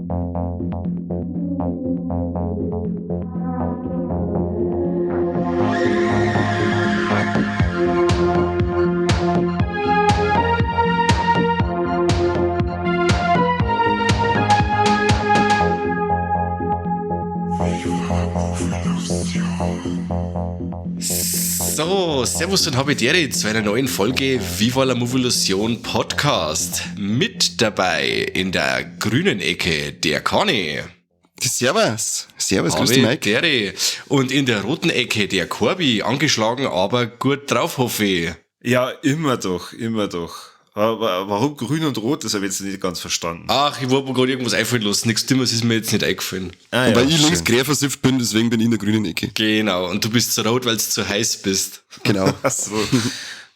So, servus und habidere zu einer neuen Folge Viva la Movolution Podcast. Mit dabei in der grünen Ecke der Kani. Servus, grüß dich, Mike. Habidere. Und in der roten Ecke der Corby, angeschlagen, aber gut drauf, hoffe ich. Ja, immer doch. Aber warum grün und rot, das habe ich jetzt nicht ganz verstanden. Ach, ich wollte mir gerade irgendwas einfallen lassen. Nichts Dummes ist mir jetzt nicht eingefallen. Und weil ich links quer versifft bin, deswegen bin ich in der grünen Ecke. Genau, und du bist so rot, weil du zu heiß bist. Genau. Ach so.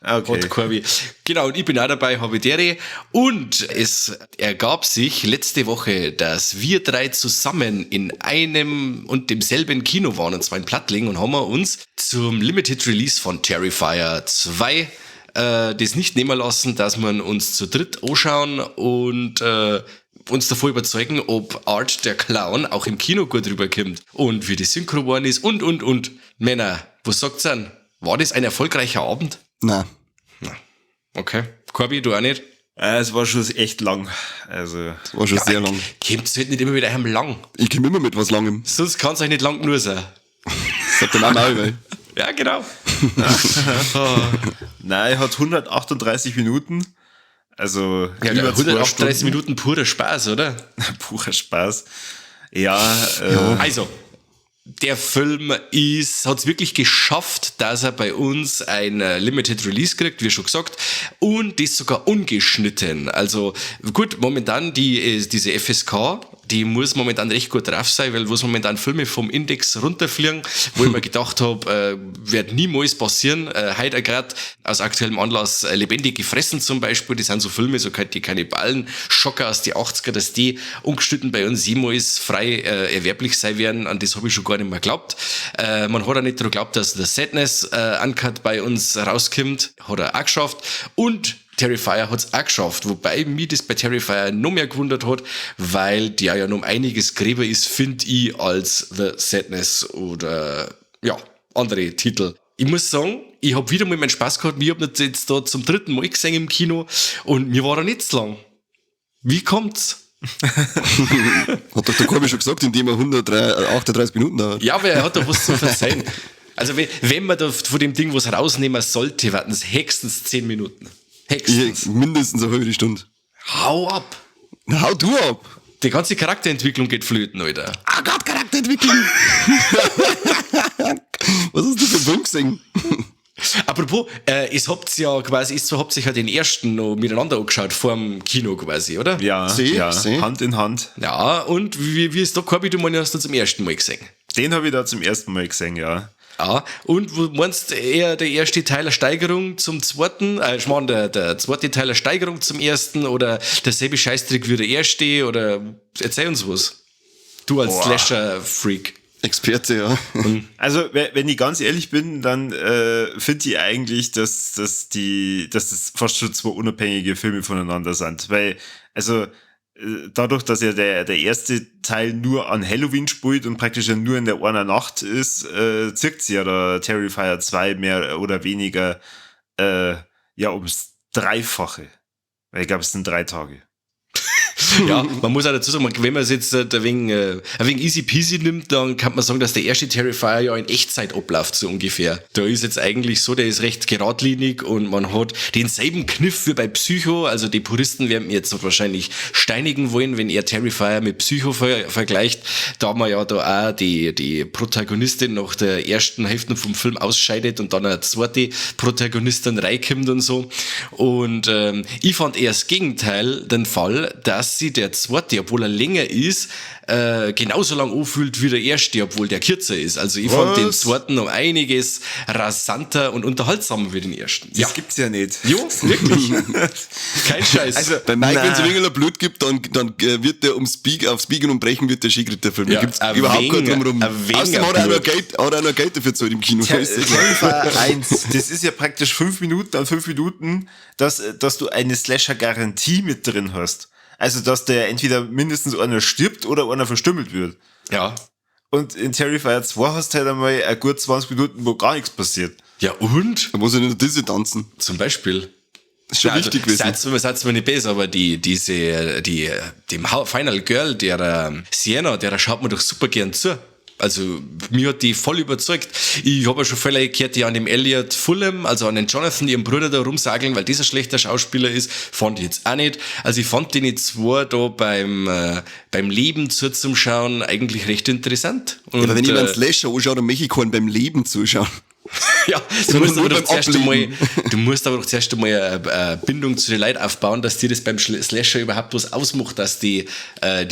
Okay. Hot Corby. Genau, und ich bin auch dabei, habidere. Und es ergab sich letzte Woche, dass wir drei zusammen in einem und demselben Kino waren, und zwar in Plattling, und haben wir uns zum Limited Release von Terrifier 2 das nicht nehmen lassen, dass wir uns zu dritt anschauen und uns davor überzeugen, ob Art der Clown auch im Kino gut rüberkommt und wie die Synchro geworden ist und. Männer, was sagt's denn? War das ein erfolgreicher Abend? Nein. Okay. Corby, du auch nicht? Es war schon echt lang. Also. Das war schon sehr lang. Kommt's halt nicht immer wieder einem lang. Ich komme immer mit was Langem. Sonst kann's euch nicht lang nur sein. Sagt dann auch mal, weil. Ja, genau. Nein, er hat 138 Minuten. Also Ja, über 138 Minuten purer Spaß, oder? Purer Spaß. Ja, Also, der Film hat's wirklich geschafft, dass er bei uns ein Limited Release kriegt, wie schon gesagt, und das sogar ungeschnitten. Also gut, momentan diese FSK, die muss momentan recht gut drauf sein, weil was momentan Filme vom Index runterfliegen, wo ich mir gedacht habe, wird niemals passieren. Heute gerade aus aktuellem Anlass Lebendig gefressen zum Beispiel, das sind so Filme, so die Kannibalen, Schocker aus die 80er, dass die ungeschnitten bei uns jemals frei erwerblich sein werden, an das habe ich schon gar nicht mehr geglaubt. Man hat auch nicht daran geglaubt, dass der Sadness Uncut bei uns rauskommt, hat er auch geschafft, und Terrifier hat's auch geschafft, wobei mich das bei Terrifier noch mehr gewundert hat, weil der ja noch um einiges gräber ist, finde ich, als The Sadness oder ja, andere Titel. Ich muss sagen, ich habe wieder mal meinen Spaß gehabt, ich habe jetzt da zum dritten Mal gesehen im Kino und mir war er nicht zu lang. Wie kommt's? Hat doch der Corby schon gesagt, indem er 138 Minuten dauert. Ja, aber er hat doch was zu verzeihen. Also wenn man da von dem Ding was rausnehmen sollte, warten es höchstens 10 Minuten. Mindestens eine halbe Stunde. Hau ab! Hau du ab! Die ganze Charakterentwicklung geht flöten, Alter. Ah Gott, Charakterentwicklung! Was hast du für einen Film gesehen? Apropos, ihr habt sich ja den ersten noch miteinander angeschaut, vor dem Kino quasi, oder? ja, Hand in Hand. Ja, und wie ist da, Corby, du hast du zum ersten Mal gesehen? Den habe ich da zum ersten Mal gesehen, ja. Ja, und wo meinst du eher der erste Teil der Steigerung zum zweiten? Ich meine, der zweite Teil der Steigerung zum ersten oder derselbe Scheißtrick wie der erste? Oder erzähl uns was. Du als Slasher-Freak. Experte, ja. Also, wenn ich ganz ehrlich bin, dann finde ich eigentlich, dass das fast schon zwei unabhängige Filme voneinander sind. Weil, also, dadurch, dass ja der erste Teil nur an Halloween spielt und praktisch ja nur in der einer Nacht ist, zirkt sie ja der Terrifier 2 mehr oder weniger ums Dreifache. Weil ich glaube, es sind 3 Tage. Ja, man muss auch dazu sagen, wenn man es jetzt ein wenig easy peasy nimmt, dann kann man sagen, dass der erste Terrifier ja in Echtzeit abläuft, so ungefähr. Da ist jetzt eigentlich so, der ist recht geradlinig und man hat denselben Kniff wie bei Psycho, also die Puristen werden jetzt wahrscheinlich steinigen wollen, wenn er Terrifier mit Psycho vergleicht, da man ja da auch die Protagonistin nach der ersten Hälfte vom Film ausscheidet und dann eine zweite Protagonistin reinkommt und so. Und ich fand eher das Gegenteil den Fall, dass sie der zweite, obwohl er länger ist, genauso lang anfühlt wie der erste, obwohl der kürzer ist. Also ich fand den zweiten noch einiges rasanter und unterhaltsamer wie den ersten. Das gibt's ja nicht. Jo, wirklich. Kein Scheiß. Also bei Mike, wenn es ein wenig Blut gibt, dann wird der auf Biegen und Brechen wird der Skigritt der Film. Ja, da gibt's überhaupt keinen drumherum. Außerdem hat er noch Geld dafür gezahlt im Kino. Terrifier 1, das ist ja praktisch 5 Minuten an 5 Minuten, dass du eine Slasher-Garantie mit drin hast. Also, dass der entweder mindestens einer stirbt oder einer verstümmelt wird. Ja. Und in Terrifier 2 hast du halt einmal ein gut 20 Minuten, wo gar nichts passiert. Ja, und? Da muss ich nicht diese tanzen. Zum Beispiel. Das ist schon wichtig gewesen. Seid's mir nicht besser, aber dem Final Girl, der Sienna, der schaut mir doch super gern zu. Also, mir hat die voll überzeugt. Ich habe ja schon Fälle gehört, die an dem Elliot Fulham, also an den Jonathan, ihrem Bruder da rumsageln, weil dieser schlechter Schauspieler ist. Fand ich jetzt auch nicht. Also, ich fand die zwei da beim Leben zum Schauen eigentlich recht interessant. Und, Ja, aber wenn ich mir einen Slasher anschaue, dann möchte ich keinen beim Leben zuschauen. ja, du musst aber doch zuerst einmal eine Bindung zu den Leuten aufbauen, dass dir das beim Slasher überhaupt was ausmacht, dass die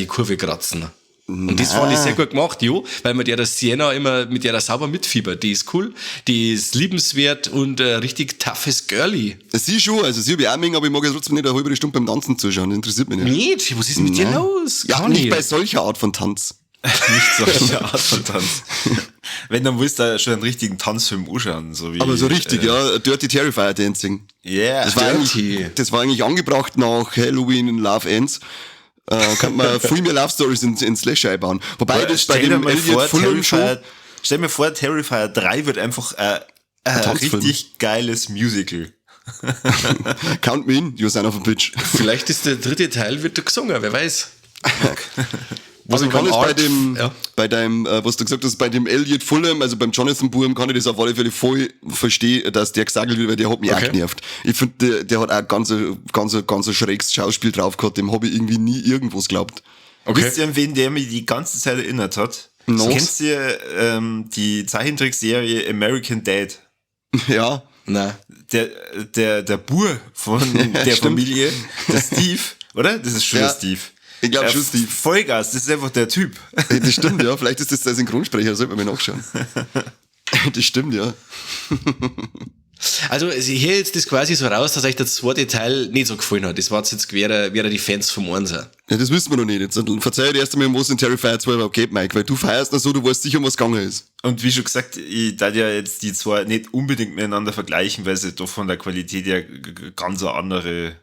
Kurve kratzen. Und das fand ich sehr gut gemacht, jo, weil man der Sienna immer mit der sauber mitfiebert. Die ist cool, die ist liebenswert und richtig toughes Girlie. Sie schon, also sie habe ich auch mengen, aber ich mag ja trotzdem nicht eine halbe Stunde beim Tanzen zuschauen, das interessiert mich nicht. Nicht? Was ist mit dir los? Ja, Gar nicht bei solcher Art von Tanz. Nicht solche Art von Tanz. Wenn, dann willst du da schon einen richtigen Tanzfilm anschauen. So wie, Aber so richtig, ja, Dirty Terrifier Dancing. Yeah. Das war eigentlich angebracht nach Halloween in Love Ends. Kann man viel mehr Love Stories in Slasher einbauen. Wobei das bei dem Elliot Fulham schon... Stell mir vor, Terrifier 3 wird einfach ein richtig geiles Musical. Count me in, you son of a bitch. Vielleicht ist der dritte Teil wird da gesungen, wer weiß. Also ich kann es ja. bei deinem, was du gesagt hast, bei dem Elliot Fulham, also beim Jonathan Bourne, kann ich das auf alle Fälle voll verstehen, dass der gesagt wird, weil der hat mich auch genervt. Ich finde, der hat auch ganz schräges Schauspiel drauf gehabt, dem habe ich irgendwie nie irgendwas geglaubt. Okay. Wisst ihr, an wen der mich die ganze Zeit erinnert hat? No. Kennst du die Zeichentrickserie American Dad? Ja. Nein. Der Bur von der Stimmt. Familie, der Steve, oder? Das ist schon der Steve. Ich glaube schon Steve. Vollgas, das ist einfach der Typ. Das stimmt, ja. Vielleicht ist das der Synchronsprecher, sollte man mir nachschauen. Das stimmt, ja. Also, ich höre jetzt das quasi so raus, dass euch der zweite Teil nicht so gefallen hat. Das war jetzt wäre die Fans vom Einser. Ja, das wissen wir noch nicht. Jetzt verzeih dir erst einmal, was in Terrifier 2 überhaupt geht, Mike, weil du feierst noch so, du weißt sicher, um was gegangen ist. Und wie schon gesagt, ich darf ja jetzt die zwei nicht unbedingt miteinander vergleichen, weil sie doch von der Qualität her ganz eine andere...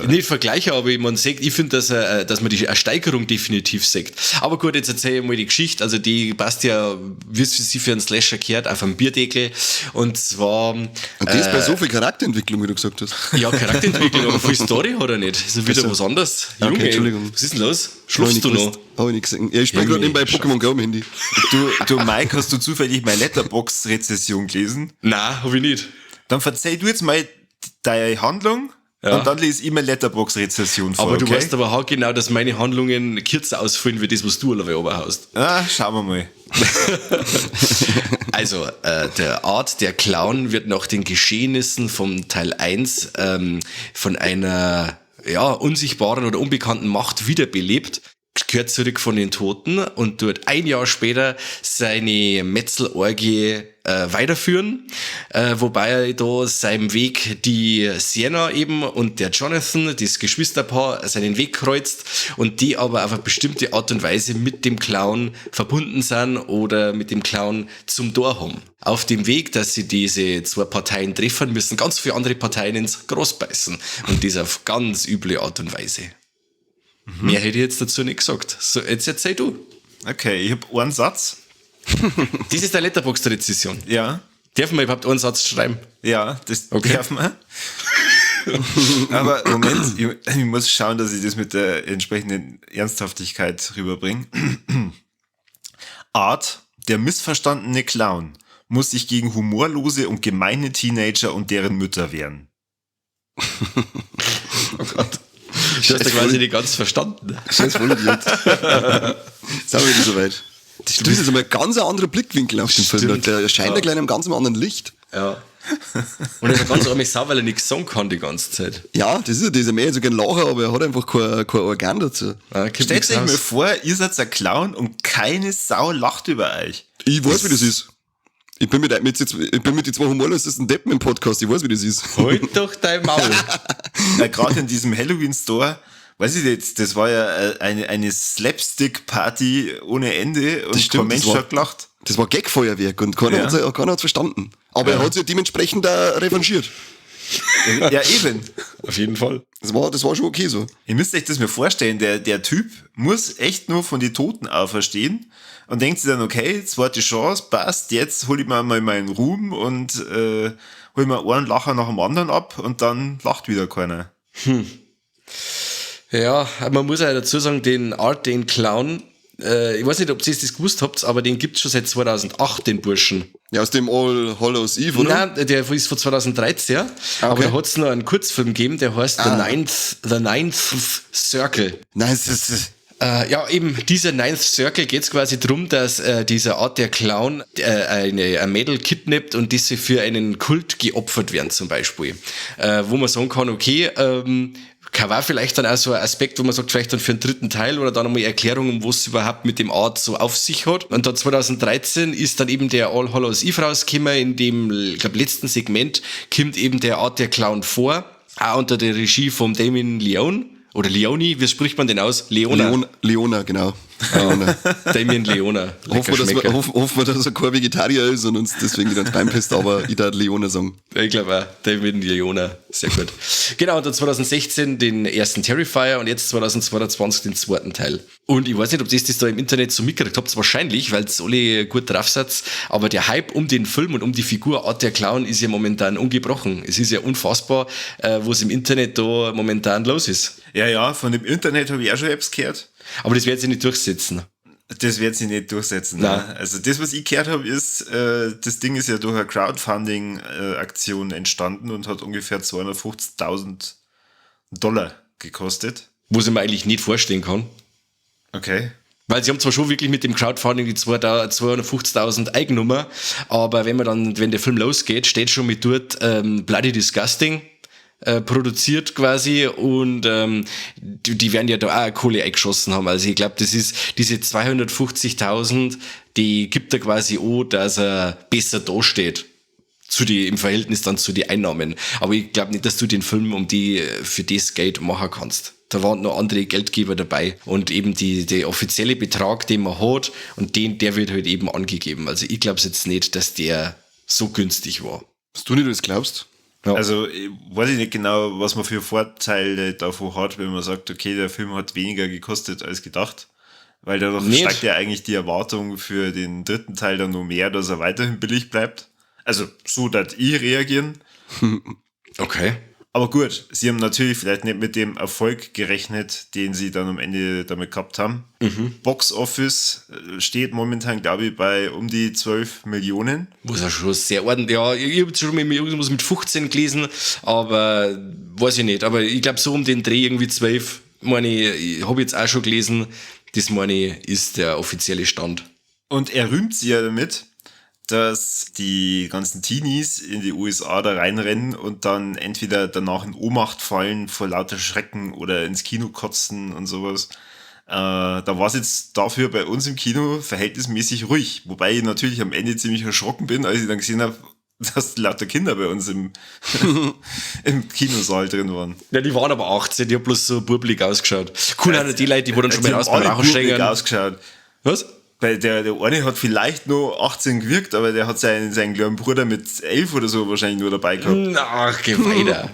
Nicht vergleichen, aber ich finde, dass man die eine Steigerung definitiv sieht. Aber gut, jetzt erzähle ich mal die Geschichte. Also die passt ja, wie sie für einen Slasher gehört, auf einem Bierdeckel. Und zwar... Und das bei so viel Charakterentwicklung, wie du gesagt hast. Ja, Charakterentwicklung, aber viel Story hat er nicht. Das ist wieder was anderes. Okay, Junge, Entschuldigung. was ist denn los? Schlufst du noch? Habe ich nicht gesehen. Ja, ich spiele gerade nebenbei Pokémon Go am Handy. Du Mike, hast du zufällig meine Letterboxd-Rezession gelesen? Nein, hab ich nicht. Dann verzeih du jetzt mal deine Handlung und dann lese ich meine Letterboxd-Rezession vor. Aber du okay? weißt aber auch genau, dass meine Handlungen kürzer ausfallen, wie das, was du alleweil oberhaust. Schauen wir mal. Also, der Art der Clown wird nach den Geschehnissen vom Teil 1 von einer unsichtbaren oder unbekannten Macht wiederbelebt, gehört zurück von den Toten und tut ein Jahr später seine Metzelorgie weiterführen, wobei er da seinem Weg die Sienna eben und der Jonathan, das Geschwisterpaar, seinen Weg kreuzt und die aber auf eine bestimmte Art und Weise mit dem Clown verbunden sind oder mit dem Clown zum Tor haben. Auf dem Weg, dass sie diese zwei Parteien treffen, müssen ganz viele andere Parteien ins Gras beißen und das auf ganz üble Art und Weise. Mehr hätte ich jetzt dazu nicht gesagt. So, jetzt erzähl du. Okay, ich habe einen Satz. Das ist eine Letterboxd-Rezession. Ja. Dürfen wir überhaupt einen Satz schreiben? Ja, das Okay. darf man. Aber Moment, ich muss schauen, dass ich das mit der entsprechenden Ernsthaftigkeit rüberbringe. Art, der missverstandene Clown, muss sich gegen humorlose und gemeine Teenager und deren Mütter wehren. Oh Gott. Du hast ja quasi nicht ganz verstanden. Scheiß Vollidiot. Jetzt sind wir wieder soweit. Das ist jetzt einmal ein ganz anderer Blickwinkel auf den Film. Stimmt. Der scheint ja gleich in einem ganz anderen Licht. Ja. Und er ist ein ganz arme Sau, weil er nichts sagen kann die ganze Zeit. Ja, das ist ja mehr so gern Lachen, aber er hat einfach kein Organ dazu. Stellt euch mal vor, ihr seid ein Clown und keine Sau lacht über euch. Ich weiß, wie das ist. Ich bin mit den zwei humorlosesten Deppen im Podcast, ich weiß, wie das ist. Halt doch dein Maul. Gerade in diesem Halloween-Store, weiß ich jetzt, das war ja eine Slapstick-Party ohne Ende und kein Mensch hat gelacht. Das war Gagfeuerwerk und keiner hat's verstanden. Aber er hat sich dementsprechend da revanchiert. Ja, eben. Auf jeden Fall. Das war schon okay so. Ihr müsst euch das mir vorstellen, der Typ muss echt nur von den Toten auferstehen und denkt sich dann, okay, zweite Chance, passt, jetzt hol ich mir mal meinen Ruhm und hol mir einen Lacher nach dem anderen ab und dann lacht wieder keiner. Ja, man muss ja dazu sagen, den Art, den Clown, ich weiß nicht, ob ihr das gewusst habt, aber den gibt's schon seit 2008, den Burschen. Ja, aus dem All Hallows Eve, oder? Nein, der ist von 2013, aber da hat's noch einen Kurzfilm gegeben, der heißt The Ninth Circle. Nein, es ist... Ja, eben, dieser Ninth Circle geht's quasi drum, dass dieser Art der Clown ein Mädel kidnappt und diese für einen Kult geopfert werden zum Beispiel. Wo man sagen kann, okay, war vielleicht dann auch so ein Aspekt, wo man sagt, vielleicht dann für einen dritten Teil oder dann nochmal Erklärung, um was es überhaupt mit dem Art so auf sich hat. Und dann 2013 ist dann eben der All Hallows Eve rausgekommen, in dem, ich glaube, letzten Segment kommt eben der Art der Clown vor, auch unter der Regie von Damien Leone. Oder Leone, wie spricht man den aus? Leona, genau. Damien Leona. Hoffen wir, dass er kein Vegetarier ist und uns deswegen nicht ans Bein pisst, aber ich darf Leona sagen. Ich glaube auch, Damien Leona. Sehr gut. Genau, und dann 2016 den ersten Terrifier und jetzt 2022 den zweiten Teil. Und ich weiß nicht, ob ihr das da im Internet so mitgekriegt habt, wahrscheinlich, weil es alle gut drauf seid, aber der Hype um den Film und um die Figur Art der Clown ist ja momentan ungebrochen. Es ist ja unfassbar, was im Internet da momentan los ist. Ja, von dem Internet habe ich auch schon etwas gehört. Aber das wird sich nicht durchsetzen. Das wird sich nicht durchsetzen. Nein. Ne? Also das, was ich gehört habe, ist, das Ding ist ja durch eine Crowdfunding-Aktion entstanden und hat ungefähr $250.000 gekostet. Wo ich mir eigentlich nicht vorstellen kann. Okay. Weil sie haben zwar schon wirklich mit dem Crowdfunding die 250.000 eingenommen, aber wenn der Film losgeht, steht schon mit dort Bloody Disgusting produziert quasi und die werden ja da auch Kohle eingeschossen haben. Also ich glaube, das ist diese 250.000, die gibt er quasi an, dass er besser dasteht. Im Verhältnis dann zu den Einnahmen. Aber ich glaube nicht, dass du den Film für das Geld machen kannst. Da waren noch andere Geldgeber dabei und eben der offizielle Betrag, den man hat und der wird halt eben angegeben. Also ich glaube jetzt nicht, dass der so günstig war. Was du nicht das glaubst? Ja. Also ich weiß nicht genau, was man für Vorteile davon hat, wenn man sagt, okay, der Film hat weniger gekostet als gedacht. Weil dadurch steigt ja eigentlich die Erwartung für den dritten Teil dann nur mehr, dass er weiterhin billig bleibt. Also so, dass ich reagieren. Okay. Aber gut, sie haben natürlich vielleicht nicht mit dem Erfolg gerechnet, den sie dann am Ende damit gehabt haben. Box Office steht momentan, glaube ich, bei um die 12 Millionen. Was ja schon sehr ordentlich. Ja, ich habe schon irgendwas mit 15 gelesen, aber weiß ich nicht. Aber ich glaube, so um den Dreh irgendwie 12, ich habe jetzt auch schon gelesen, das ist der offizielle Stand. Und er rühmt sie ja damit, dass die ganzen Teenies in die USA da reinrennen und dann entweder danach in Ohnmacht fallen vor lauter Schrecken oder ins Kino kotzen und sowas. Da war es jetzt dafür bei uns im Kino verhältnismäßig ruhig. Wobei ich natürlich am Ende ziemlich erschrocken bin, als ich dann gesehen habe, dass lauter Kinder bei uns im Kinosaal drin waren. Ja, die waren aber 18, die haben bloß so burblig ausgeschaut. Cool, also, die Leute, die dann schon mal raus beim Rauchen ausgeschaut. Was? Weil der eine hat vielleicht nur 18 gewirkt, aber der hat seinen kleinen Bruder mit 11 oder so wahrscheinlich nur dabei gehabt. Ach, geh weiter.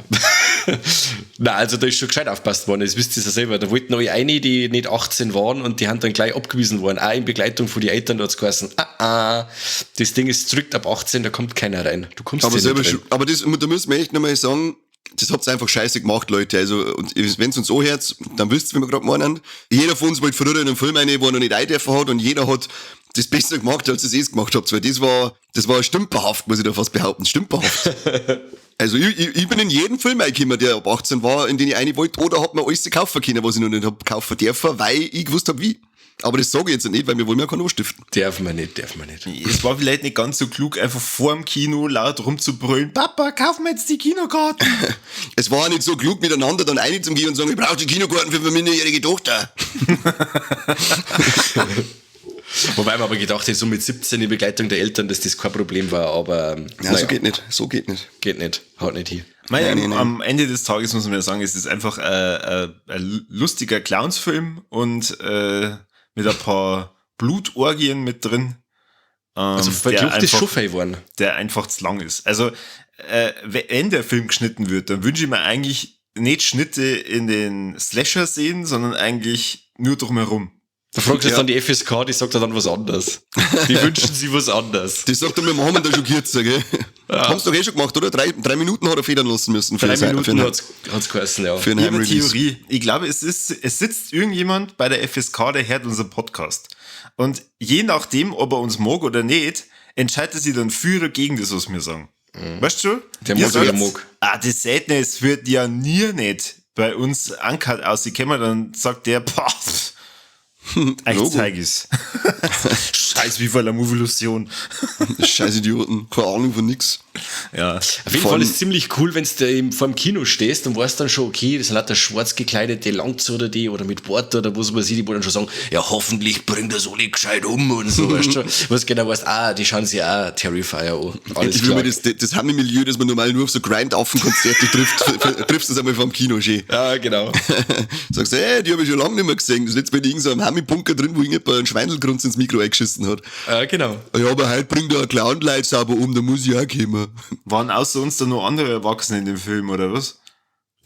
Na, also da ist schon gescheit aufgepasst worden, das wisst ihr ja selber. Da wollten neue eine, die nicht 18 waren und die haben dann gleich abgewiesen worden. Auch in Begleitung von den Eltern, da hat es geheißen, das Ding ist zurück ab 18, da kommt keiner rein. Du kommst aber nicht rein. Aber da müssen wir echt nochmal sagen, das habt ihr einfach scheiße gemacht, Leute. Also, und wenn's uns so hört, dann wisst ihr, wie wir gerade meinen. Jeder von uns wollte früher in einem Film rein, wo er noch nicht eindürfen hat und jeder hat das besser gemacht, als ihr es gemacht habt. Weil das war stümperhaft, muss ich da fast behaupten. Stümperhaft. Also, ich bin in jeden Film reingekommen, der ab 18 war, in den ich rein wollte, oder hab mir alles kaufen können, was ich noch nicht hab kaufen dürfen, weil ich gewusst hab, wie. Aber das sage ich jetzt nicht, weil wir wollen ja keinen anstiften. Dürfen wir nicht. Es war vielleicht nicht ganz so klug, einfach vor dem Kino laut rumzubrüllen, Papa, kaufen wir jetzt die Kinokarten. Es war nicht so klug, miteinander dann einig zu gehen und sagen, ich brauche die Kinokarten für meine minderjährige Tochter. Wobei man aber gedacht hat, so mit 17 in Begleitung der Eltern, dass das kein Problem war, aber... Ja, naja. So geht nicht. Geht nicht, haut nicht hin. Nein. Am Ende des Tages muss man ja sagen, es ist einfach ein lustiger Clownsfilm und mit ein paar Blutorgien mit drin. Also verklugt ist schon fein geworden. Der einfach zu lang ist. Also wenn der Film geschnitten wird, dann wünsche ich mir eigentlich nicht Schnitte in den Slasher-Szenen, sondern eigentlich nur drumherum. Da fragst du jetzt dann die FSK, die sagt dann was anderes. Die wünschen sich was anderes. Die sagt dann mit dem Hammer, der schockiert sich, gell? Ja. Haben sie doch eh schon gemacht, oder? 3 Minuten hat er federn lassen müssen. Für 3 Minuten hat's geheißen, ja. Für einen Ich habe eine Heimrelease. Theorie. Ich glaube, es sitzt irgendjemand bei der FSK, der hört unseren Podcast. Und je nachdem, ob er uns mag oder nicht, entscheidet sich dann für oder gegen das, was wir sagen. Weißt du? Der mag, wer mag. Das seht nicht, es wird ja nie nicht bei uns Uncut ausgekommen, dann sagt der, echt zeig ich's. Scheiß wie voller Movilusion. Scheiß Idioten. Keine Ahnung von nix. Ja. Auf jeden Fall ist es ziemlich cool, wenn du vor dem Kino stehst und weißt dann schon, okay, das sind lauter schwarz gekleidete Langzoder die oder mit Bart oder was man sieht, die wollen dann schon sagen, ja, hoffentlich bringt das alle gescheit um und so, weißt du. Was genau weißt, die schauen sich auch Terrifier an. Alles Ich will klar. mir das Hammy-Milieu, das man normal nur auf so Grind-Affen-Konzerte trifft, triffst du das einmal vom Kino schön. Ja, genau. Sagst du, die habe ich schon lange nicht mehr gesehen. Das ist jetzt bei irgend so einem Hammy-Bunker drin, wo irgendjemand einen Schweindelgrunz ins Mikro eingeschissen hat. Genau. Ja, aber heute bringt er ein Clown-Leid sauber um, da muss ich auch kommen. Waren außer uns da noch andere Erwachsene in dem Film, oder was?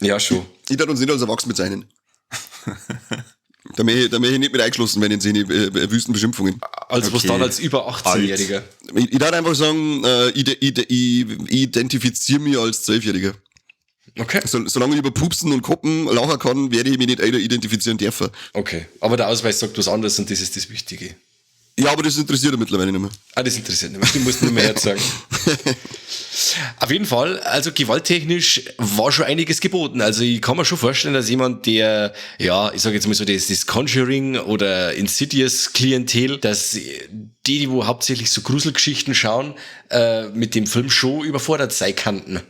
Ja, schon. Ich darf uns nicht als erwachsen bezeichnen. Da möchte ich nicht mit eingeschlossen werden in seine wüsten Beschimpfungen. Also was Okay. dann als über 18-Jähriger. Ich darf einfach sagen, ich identifiziere mich als 12-Jähriger. Okay. Solange ich über Pupsen und Koppen lachen kann, werde ich mich nicht älter identifizieren dürfen. Okay. Aber der Ausweis sagt was anderes und das ist das Wichtige. Ja, aber das interessiert er mittlerweile nicht mehr. Das interessiert mich. Du musst nur mehr sagen. Auf jeden Fall, also gewalttechnisch war schon einiges geboten. Also ich kann mir schon vorstellen, dass jemand, der, ja, ich sage jetzt mal so, das Conjuring oder Insidious Klientel, dass die wo hauptsächlich so Gruselgeschichten schauen, mit dem Film schon überfordert sein könnten.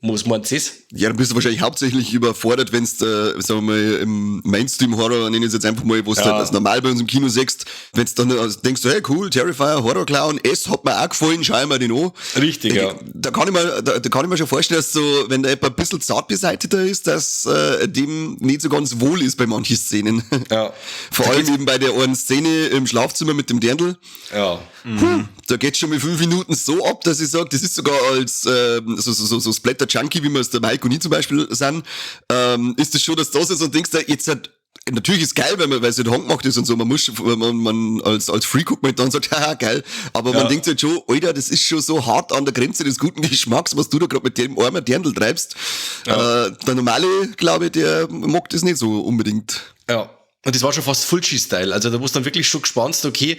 Was meinst du das? Ja, dann bist du wahrscheinlich hauptsächlich überfordert, wenn du, sagen wir mal, im Mainstream-Horror, nenne ich es jetzt einfach mal, wo du halt als normal bei uns im Kino siehst, wenn du dann denkst, hey cool, Terrifier, Horror-Clown, es hat mir auch gefallen, schau ich mir den an. Richtig, ja. Da kann ich mir schon vorstellen, dass so, wenn der etwa ein bisschen zart beseiteter ist, dass dem nicht so ganz wohl ist bei manchen Szenen. Ja. Vor allem eben bei der einen Szene im Schlafzimmer mit dem Dirndl. Ja. Da geht's schon mit 5 Minuten so ab, dass ich sage, das ist sogar als so Splatter-Junkie, wie wir es der Mike und ich zum Beispiel sind, ist das schon, dass du da sitzt und denkst, jetzt hat, natürlich ist geil, weil es halt handgemacht ist und so, man als Freak guckt man dann und sagt, haha, geil, aber man denkt halt schon, Alter, das ist schon so hart an der Grenze des guten Geschmacks, was du da gerade mit dem armen Dirndl treibst. Ja. Der normale, glaube ich, der mag das nicht so unbedingt. Ja. Und das war schon fast Fulci-Style. Also da warst du dann wirklich schon gespannt, okay,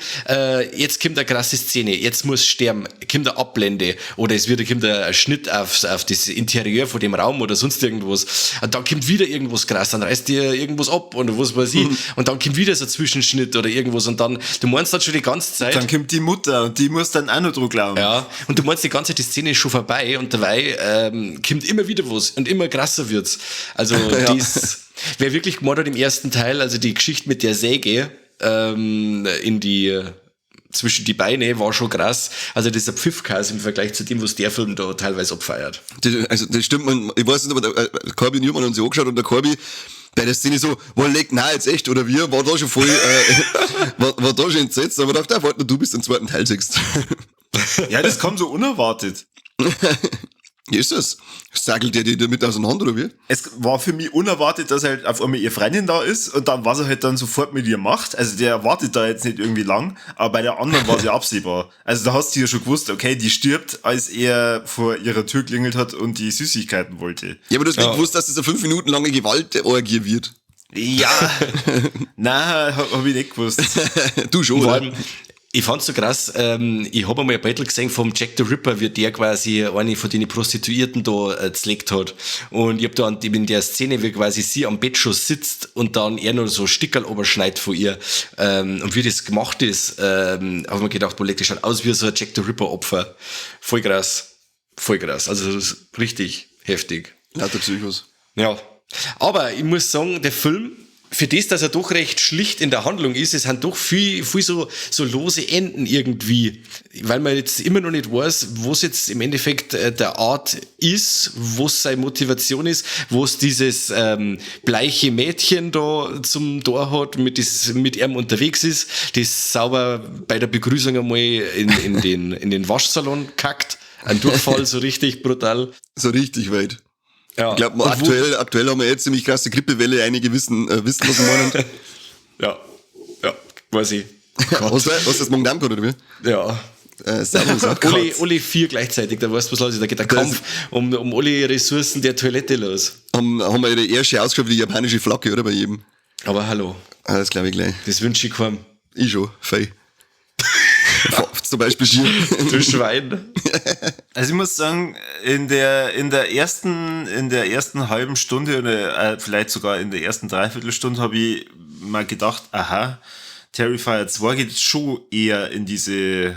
jetzt kommt eine krasse Szene, jetzt muss sterben, kommt eine Ablende oder kommt ein Schnitt auf das Interieur von dem Raum oder sonst irgendwas. Und dann kommt wieder irgendwas krass, dann reißt dir irgendwas ab und was weiß ich. Und dann kommt wieder so ein Zwischenschnitt oder irgendwas und dann, du meinst dann schon die ganze Zeit. Dann kommt die Mutter und die muss dann auch noch dran glauben. Ja, und du meinst die ganze Zeit, die Szene ist schon vorbei und dabei kommt immer wieder was und immer krasser wird's. Also das... Wer wirklich gemacht hat im ersten Teil, also die Geschichte mit der Säge zwischen die Beine, war schon krass. Also das ist ein Pfiffkas im Vergleich zu dem, was der Film da teilweise abfeiert. Das stimmt, ich weiß nicht, aber der Corby und ich haben uns ja angeschaut und der Corby bei der Szene so, nein, jetzt echt, oder wir, war da schon voll, war da schon entsetzt, aber dachte, warte, du bist im zweiten Teil siehst. Ja, das kam so unerwartet. Wie ist das? Sagelt der die damit auseinander, oder wie? Es war für mich unerwartet, dass halt auf einmal ihr Freundin da ist und dann, was er halt dann sofort mit ihr macht. Also der wartet da jetzt nicht irgendwie lang, aber bei der anderen war es ja absehbar. Also da hast du ja schon gewusst, okay, die stirbt, als er vor ihrer Tür klingelt hat und die Süßigkeiten wollte. Ja, aber du hast nicht gewusst, dass das eine 5 Minuten lange Gewaltorgie wird. Ja, nein, hab ich nicht gewusst. Du schon, Vor oder? allem, ich fand's so krass, ich habe einmal ein Battle gesehen vom Jack the Ripper, wie der quasi eine von den Prostituierten da zerlegt hat. Und ich hab da in der Szene, wie quasi sie am Bett schon sitzt und dann er noch so Stickerl oberschneidet von ihr. Und wie das gemacht ist, habe ich mir gedacht, das schaut aus wie so ein Jack the Ripper Opfer. Voll krass. Voll krass. Also das ist richtig heftig. Lauter Psychos. Ja. Aber ich muss sagen, der Film, für das, dass er doch recht schlicht in der Handlung ist, es sind doch viel so lose Enden irgendwie, weil man jetzt immer noch nicht weiß, was jetzt im Endeffekt der Art ist, was seine Motivation ist, was dieses bleiche Mädchen da zum Tor hat, mit ihm unterwegs ist, das sauber bei der Begrüßung einmal in den Waschsalon kackt. Ein Durchfall, so richtig brutal. So richtig weit. Ja. Ich glaube, aktuell haben wir jetzt ziemlich krasse Grippewelle. Einige wissen, was wir meinen. Ja, weiß ich. Hast du das morgen gehabt, oder wie? Ja. Servus, alle 4 gleichzeitig, da weißt du, was los ist. Da geht der Kampf um alle Ressourcen der Toilette los. haben wir die erste ausgeschaut wie die japanische Flagge, oder? Bei jedem. Aber hallo, Das glaube ich gleich. das wünsche ich keinem. Ich schon, fei. Zum Beispiel Schier. Du Schwein. Also ich muss sagen, in der ersten halben Stunde oder vielleicht sogar in der ersten Dreiviertelstunde habe ich mal gedacht, aha, Terrifier 2 geht schon eher in diese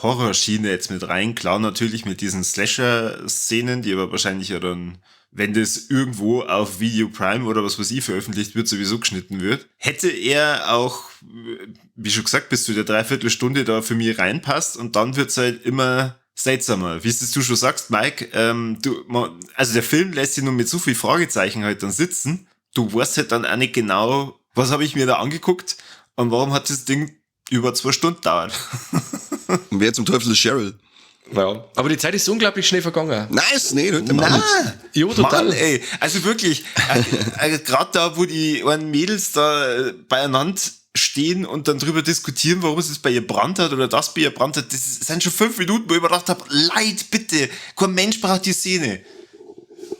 Horrorschiene jetzt mit rein. Klar, natürlich mit diesen Slasher-Szenen, die aber wahrscheinlich ja dann, wenn das irgendwo auf Video Prime oder was weiß ich veröffentlicht wird, sowieso geschnitten wird. Hätte er auch, wie schon gesagt, bis zu der Dreiviertelstunde da für mich reinpasst und dann wird's halt immer seltsamer. Wie es du schon sagst, Mike, also der Film lässt sich nur mit so viel Fragezeichen halt dann sitzen. Du weißt halt dann auch nicht genau, was habe ich mir da angeguckt und warum hat das Ding über 2 Stunden dauert. Und wer zum Teufel ist Cheryl? Ja. Aber die Zeit ist unglaublich schnell vergangen. Nice, nee, nicht Jo, total. Mann, ey. Also wirklich, gerade da, wo die einen Mädels da beieinander stehen und dann drüber diskutieren, warum es bei ihr brannt hat oder das bei ihr brannt hat, das sind schon 5 Minuten, wo ich mir gedacht habe, Leid, bitte, kein Mensch braucht die Szene.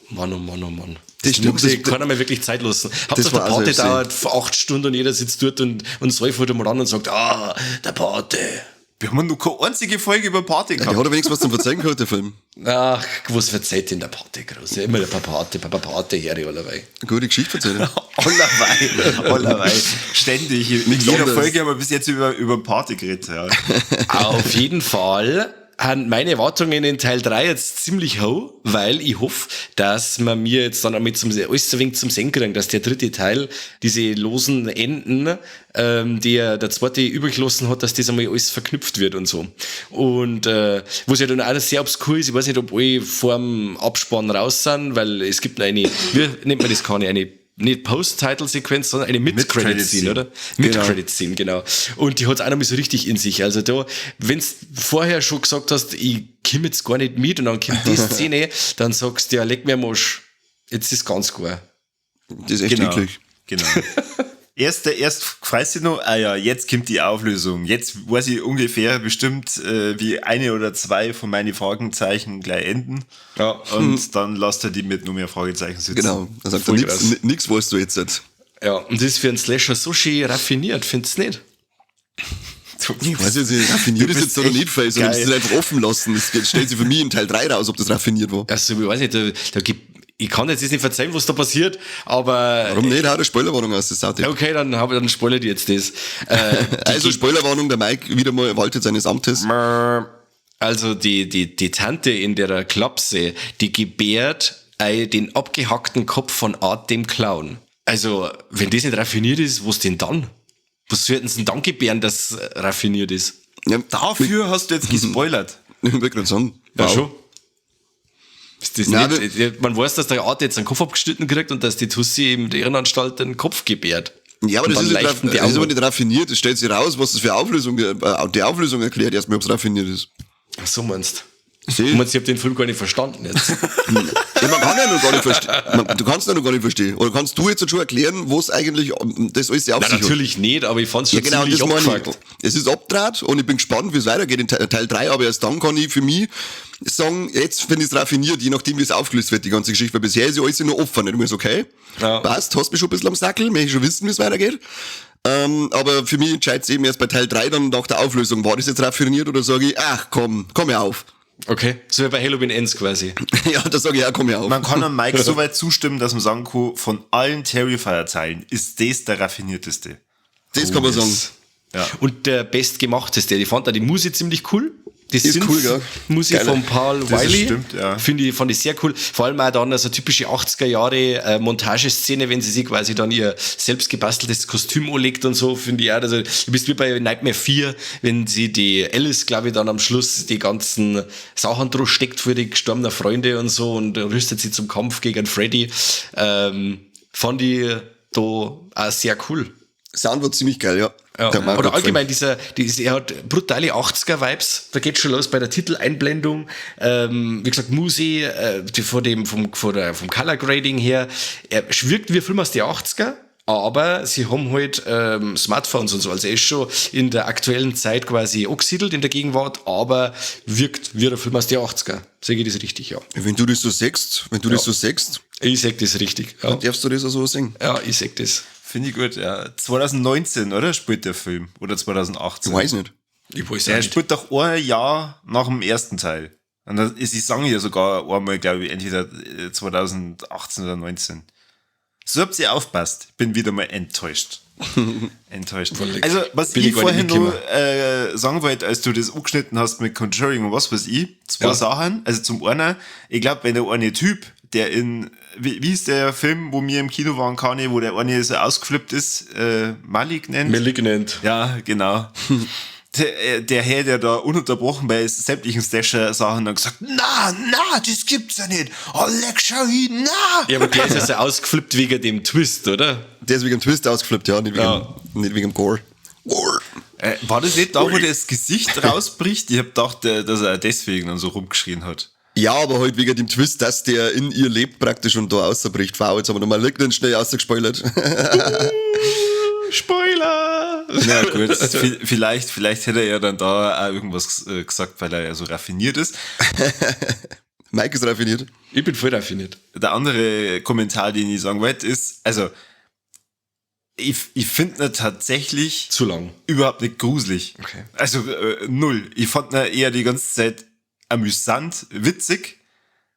Mann, oh Mann, oh Mann. Das stimmt, muss sich keiner mehr wirklich Zeit lassen. Hauptsache der war also Pate sehr- dauert 8 Stunden und jeder sitzt dort und säufert mal an und sagt, der Pate. Wir haben noch keine einzige Folge über Party Der gehabt. hat ja wenigstens was zum Verzeihen gehabt, der Film. Ach, was verzeiht denn der Pate groß? Immer der Papa Pate, Harry allerweil. Gute Geschichte erzählen. Allerweil. Ständig. In Nichts jeder anderes. Folge haben wir bis jetzt über Party geredet. Ja. Auf jeden Fall haben meine Erwartungen in Teil 3 jetzt ziemlich hoch, weil ich hoffe, dass man mir jetzt dann alles so wenig zum Sehen kriegen, dass der 3. Teil diese losen Enden, die der 2. übrig gelassen hat, dass das einmal alles verknüpft wird und so. Und was ja dann auch sehr obskur ist, ich weiß nicht, ob alle vor dem Abspann raus sind, weil es gibt eine, wie nennt man das, eine nicht Post-Title-Sequenz, sondern eine Mid-Credit-Scene, oder? Mid-Credit-Scene, genau. Und die hat's auch noch mal so richtig in sich. Also da, wenn's vorher schon gesagt hast, ich komm jetzt gar nicht mit und dann kommt die Szene, dann sagst du, ja, leck mir Mosch, jetzt ist ganz klar. Das ist echt eklig. Genau. Erst weißt du noch, jetzt kommt die Auflösung. Jetzt weiß ich ungefähr bestimmt, wie 1 oder 2 von meinen Fragezeichen gleich enden. Ja. Und dann lasst er die mit nur mehr Fragezeichen sitzen. Genau. Da sagt er, Voll krass. nix weißt du jetzt nicht. Ja, und das ist für einen Slasher so schön raffiniert, findest du nicht? Ich weiß jetzt nicht, raffiniert ist jetzt oder nicht, sondern geil. das ist einfach offen lassen. Das stellt sich für mich in Teil 3 raus, ob das raffiniert war. Also, ich weiß nicht, ich kann jetzt nicht verzeihen, was da passiert, aber... Warum nicht? Hau eine Spoilerwarnung aus, das ist auch Okay, dann spoilere ich jetzt das. Also Spoilerwarnung, der Mike wieder mal waltet seines Amtes. Also die Tante in der Klapse, die gebärt den abgehackten Kopf von Art dem Clown. Also, wenn das nicht raffiniert ist, was denn dann? Was sollten sie denn dann gebären, das raffiniert ist? Ja, Dafür hast du jetzt gespoilert. Ich will gerade sagen. Ja, wow. schon. Ist das Nein, nicht, man weiß, dass der Art jetzt einen Kopf abgeschnitten kriegt und dass die Tussi in der Irrenanstalt den Kopf gebärt. Ja, aber Und das dann ist, leuchten die das ist aber Augen. nicht raffiniert. Es stellt sich raus, was das für Auflösung, die Auflösung erklärt erstmal, ob es raffiniert ist. Ach so meinst Seh. du? Ich hab den Film gar nicht verstanden jetzt. Ja, man kann ja noch gar nicht verstehen. Du kannst ja noch gar nicht verstehen. Oder kannst du jetzt schon erklären, was eigentlich das alles auf Nein, sich hat? natürlich nicht, aber ich fand's schon Ja, genau, ziemlich das meine abgefuckt. ich. Es ist abdraht und ich bin gespannt, wie es weitergeht in Teil 3, aber erst dann kann ich für mich sagen, jetzt finde ich es raffiniert, je nachdem, wie es aufgelöst wird, die ganze Geschichte, weil bisher ist ja alles nur offen. Du bist okay, Ja. passt, hast mich schon ein bisschen am Sackel, möchte ich schon wissen, wie es weitergeht. Aber für mich entscheidet es eben erst bei Teil 3 dann nach der Auflösung, war das jetzt raffiniert oder sage ich, ach komm ja auf. Okay, so wie bei Halloween Ends quasi. Ja, da sage ich, ja, komm ja auf. Man kann am Mike so weit zustimmen, dass man sagen kann, von allen Terrifier-Teilen ist das der raffinierteste. Das kann man sagen. Ja. Und der bestgemachteste, ich fand da die Musik ziemlich cool. Die Ist cool, gell? Musik Geil. von Paul Das Wiley. stimmt, ja. Fand ich sehr cool. Vor allem auch dann so typische 80er Jahre Montageszene, wenn sie sich quasi dann ihr selbst gebasteltes Kostüm anlegt und so, finde ich auch. Also, du bist wie bei Nightmare 4, wenn sie die Alice, glaube ich, dann am Schluss die ganzen Sachen drauf steckt für die gestorbenen Freunde und so und rüstet sie zum Kampf gegen Freddy. Fand ich da auch sehr cool. Sound war ziemlich geil, ja. Ja. Der hat mir auch Oder gut allgemein, er hat brutale 80er-Vibes, da geht schon los bei der Titeleinblendung, wie gesagt, Musi, vom Color Grading her, er wirkt wie ein Film aus den 80er, aber sie haben halt Smartphones und so, also er ist schon in der aktuellen Zeit quasi angesiedelt in der Gegenwart, aber wirkt wie ein Film aus den 80er. Sage ich das richtig, ja. Wenn du das so sagst, Ich sag das richtig, ja. dann darfst du das auch so singen. Ja, ich sag das. Finde ich gut, ja. 2019, oder? Spielt der Film. Oder 2018. Ich weiß nicht. Ich weiß Er nicht. spielt doch ein Jahr nach dem ersten Teil. Und das ist die Song ja sogar einmal, glaube ich, entweder 2018 oder 19. So habt ihr aufpasst. Bin wieder mal enttäuscht. Enttäuscht. Also, was Bin ich ich gar nicht vorhin nur sagen wollte, als du das angeschnitten hast mit Conjuring und was weiß ich, zwei Sachen. Also zum einen, ich glaube, wenn der eine Typ, der wie ist der Film, wo wir im Kino waren, Kani, wo der eine so ausgeflippt ist, Malignant. Ja, genau. Der Herr, der da ununterbrochen bei sämtlichen Slasher-Sachen dann gesagt, na, das gibt's ja nicht. Oh, leck, schau hin, na. Ja, aber der ist ja so ausgeflippt wegen dem Twist, oder? Der ist wegen dem Twist ausgeflippt, ja, nicht wegen dem Gore. War das nicht da, wo das Gesicht rausbricht? Ich hab gedacht, dass er deswegen dann so rumgeschrien hat. Ja, aber halt wegen dem Twist, dass der in ihr lebt praktisch und da rausbricht. Wow, jetzt haben wir nochmal Lignend schnell ausgespoilert. Spoiler! Na gut, vielleicht hätte er ja dann da auch irgendwas gesagt, weil er ja so raffiniert ist. Mike ist raffiniert. Ich bin voll raffiniert. Der andere Kommentar, den ich sagen wollte, ist, also, ich finde ihn tatsächlich Zu lang. überhaupt nicht gruselig. Okay. Also, null. Ich fand ihn eher die ganze Zeit amüsant, witzig.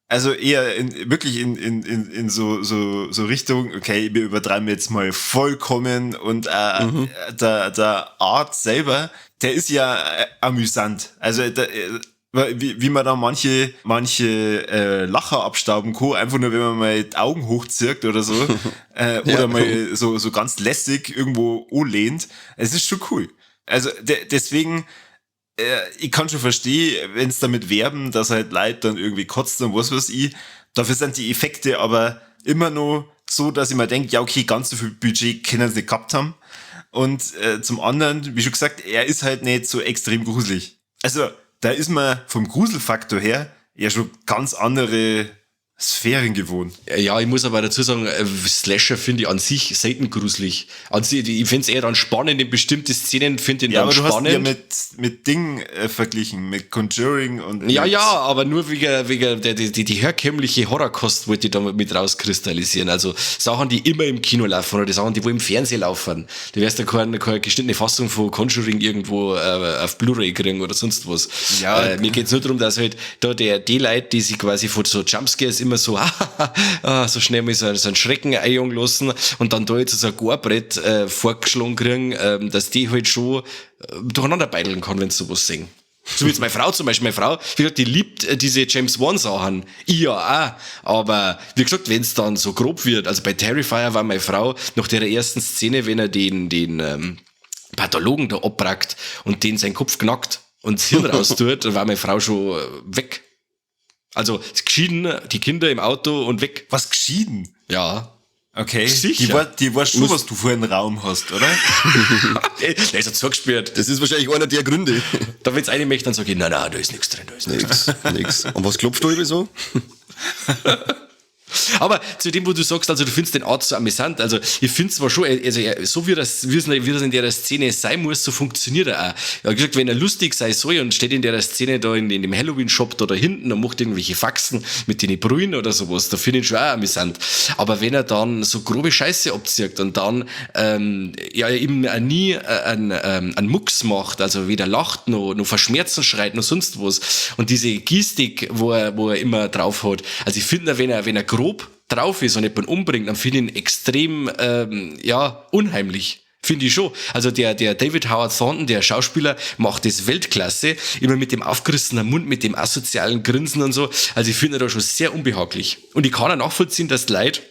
Also eher wirklich in so Richtung, okay, wir übertreiben jetzt mal vollkommen und der Art selber, der ist ja amüsant. Also wie man da manche Lacher abstauben kann, einfach nur wenn man mal die Augen hochzirkt oder so, oder mal so ganz lässig irgendwo anlehnt. Es ist schon cool. Also deswegen, ich kann schon verstehen, wenn es damit werben, dass halt Leute dann irgendwie kotzen und was weiß ich. Dafür sind die Effekte aber immer noch so, dass ich mir denke, ja okay, ganz so viel Budget können sie nicht gehabt haben. Und zum anderen, wie schon gesagt, er ist halt nicht so extrem gruselig. Also da ist man vom Gruselfaktor her ja schon ganz andere Sphären gewohnt. Ja, ich muss aber dazu sagen, Slasher finde ich an sich selten gruselig. Ich finde es eher dann spannend, in bestimmte Szenen finde ich dann spannend. Ja, aber du hast ja mit Ding verglichen, mit Conjuring und... Ja, aber nur wegen die herkömmliche Horrorkost wollte ich da mit rauskristallisieren. Also Sachen, die immer im Kino laufen oder die Sachen, die wo im Fernsehen laufen. Du wirst ja keine geschnittene Fassung von Conjuring irgendwo auf Blu-ray kriegen oder sonst was. Ja. Mir geht's nur darum, dass halt da die Leute, die sich quasi von so Jumpscares immer so so schnell mal so einen Schrecken einjagen lassen und dann da jetzt so ein Gorebrett vorgeschlagen kriegen, dass die halt schon durcheinander beideln kann, wenn sie sowas sehen. So wie jetzt meine Frau zum Beispiel. Meine Frau, wie gesagt, die liebt diese James Wan-Sachen. Ich ja auch. Aber wie gesagt, wenn es dann so grob wird, also bei Terrifier war meine Frau nach der ersten Szene, wenn er den Pathologen da abbrackt und den seinen Kopf knackt und das Hirn raustut, dann war meine Frau schon weg. Also geschieden, die Kinder im Auto und weg. Was, geschieden? Ja. Okay. Sicher. Die war schon, was du für einen Raum hast, oder? Der ist ja zugespielt. Das ist wahrscheinlich einer der Gründe. Da wenn es eine möchte, dann sage ich, nein, da ist nichts drin, da ist nichts drin. Nix. Und was klopft du über so? Aber zu dem, wo du sagst, also du findest den Art so amüsant, also ich finde zwar schon, also so wie das in der Szene sein muss, so funktioniert er auch. Ja, gesagt, wenn er lustig sein soll und steht in der Szene da in dem Halloween-Shop da hinten und macht irgendwelche Faxen mit den Brühen oder sowas, da finde ich ihn schon auch amüsant. Aber wenn er dann so grobe Scheiße abzieht und dann eben nie einen Mucks macht, also weder lacht noch verschmerzen schreit noch sonst was und diese Gestik, wo er immer drauf hat, also ich finde, wenn er grob drauf ist und jemanden umbringt, dann finde ich ihn extrem unheimlich. Finde ich schon. Also der David Howard Thornton, der Schauspieler, macht das Weltklasse. Immer mit dem aufgerissenen Mund, mit dem asozialen Grinsen und so. Also ich finde ihn da schon sehr unbehaglich. Und ich kann auch nachvollziehen, dass die Leute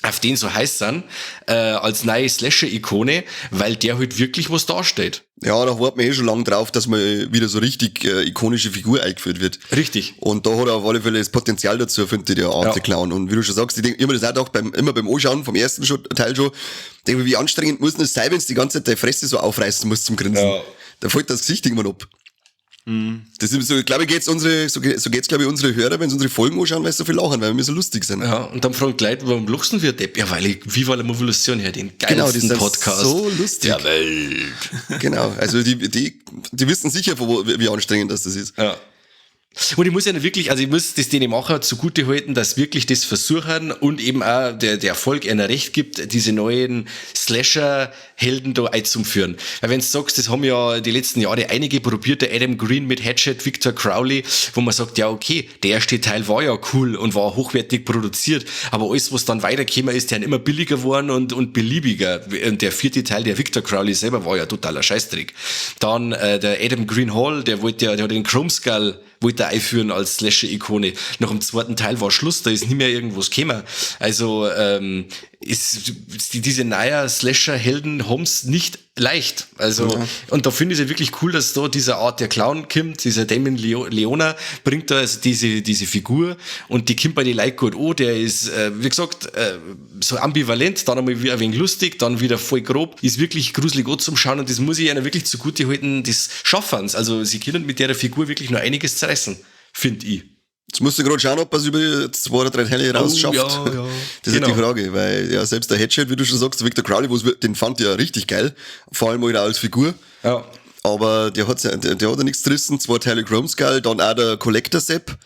auf den so heiß sind, als neue Slasher-Ikone, weil der halt wirklich was darstellt. Ja, da warten wir schon lange drauf, dass mal wieder so richtig ikonische Figur eingeführt wird. Richtig. Und da hat er auf alle Fälle das Potenzial dazu, finde ich, der Arte Clown. Und wie du schon sagst, ich denke immer das auch gedacht, immer beim Anschauen vom ersten Teil schon, denke ich, wie anstrengend muss es sein, wenn es die ganze Zeit deine Fresse so aufreißen muss zum Grinsen. Ja. Da fällt das Gesicht irgendwann ab. Das ist so, glaube ich, geht's glaube ich, unsere Hörer, wenn sie unsere Folgen anschauen, weil sie so viel lachen, weil wir so lustig sind. Ja, und dann fragen die Leute, warum lachst du für Depp? Ja, weil ich Viva la Movolution her, den geilsten Podcast so lustig. der Welt. Genau, also die wissen sicher, wie anstrengend das ist. Ja. Und ich muss ja wirklich, also ich muss das denen Macher zugute halten, dass wirklich das versuchen und eben auch der Erfolg einer recht gibt, diese neuen Slasher-Helden da einzuführen. Weil wenn du sagst, das haben ja die letzten Jahre einige probiert, der Adam Green mit Hatchet, Victor Crowley, wo man sagt, ja okay, der erste Teil war ja cool und war hochwertig produziert, aber alles, was dann weitergekommen ist, der immer billiger geworden und beliebiger. Und der vierte Teil, der Victor Crowley selber, war ja totaler Scheißdreck. Dann der Adam Green Hall, der hat den Chrome Skull wollte er einführen als Slasher-Ikone. Nach dem zweiten Teil war Schluss, da ist nicht mehr irgendwas gekommen. Also diese neuen Slasher-Helden haben's nicht leicht. Also und da finde ich es ja wirklich cool, dass da dieser Art der Clown kommt, dieser Damon Leona bringt da also diese Figur und die kommt bei den Leuten gut an. Der ist, wie gesagt, so ambivalent, dann einmal wieder ein wenig lustig, dann wieder voll grob. Ist wirklich gruselig anzuschauen und das muss ich einer wirklich zugute halten, das Schaffen's. Also sie können mit der Figur wirklich nur einiges zerreißen, finde ich. Jetzt musst du gerade schauen, ob er es über 2 oder 3 Teile rausschafft. Ja. Das ist die Frage, weil ja selbst der Hatchet, wie du schon sagst, Victor Crowley, den fand ich ja richtig geil, vor allem auch als Figur. Ja. Aber der hat ja nichts gerissen, 2 Teile Chrome Skull, dann auch der Collector Sepp.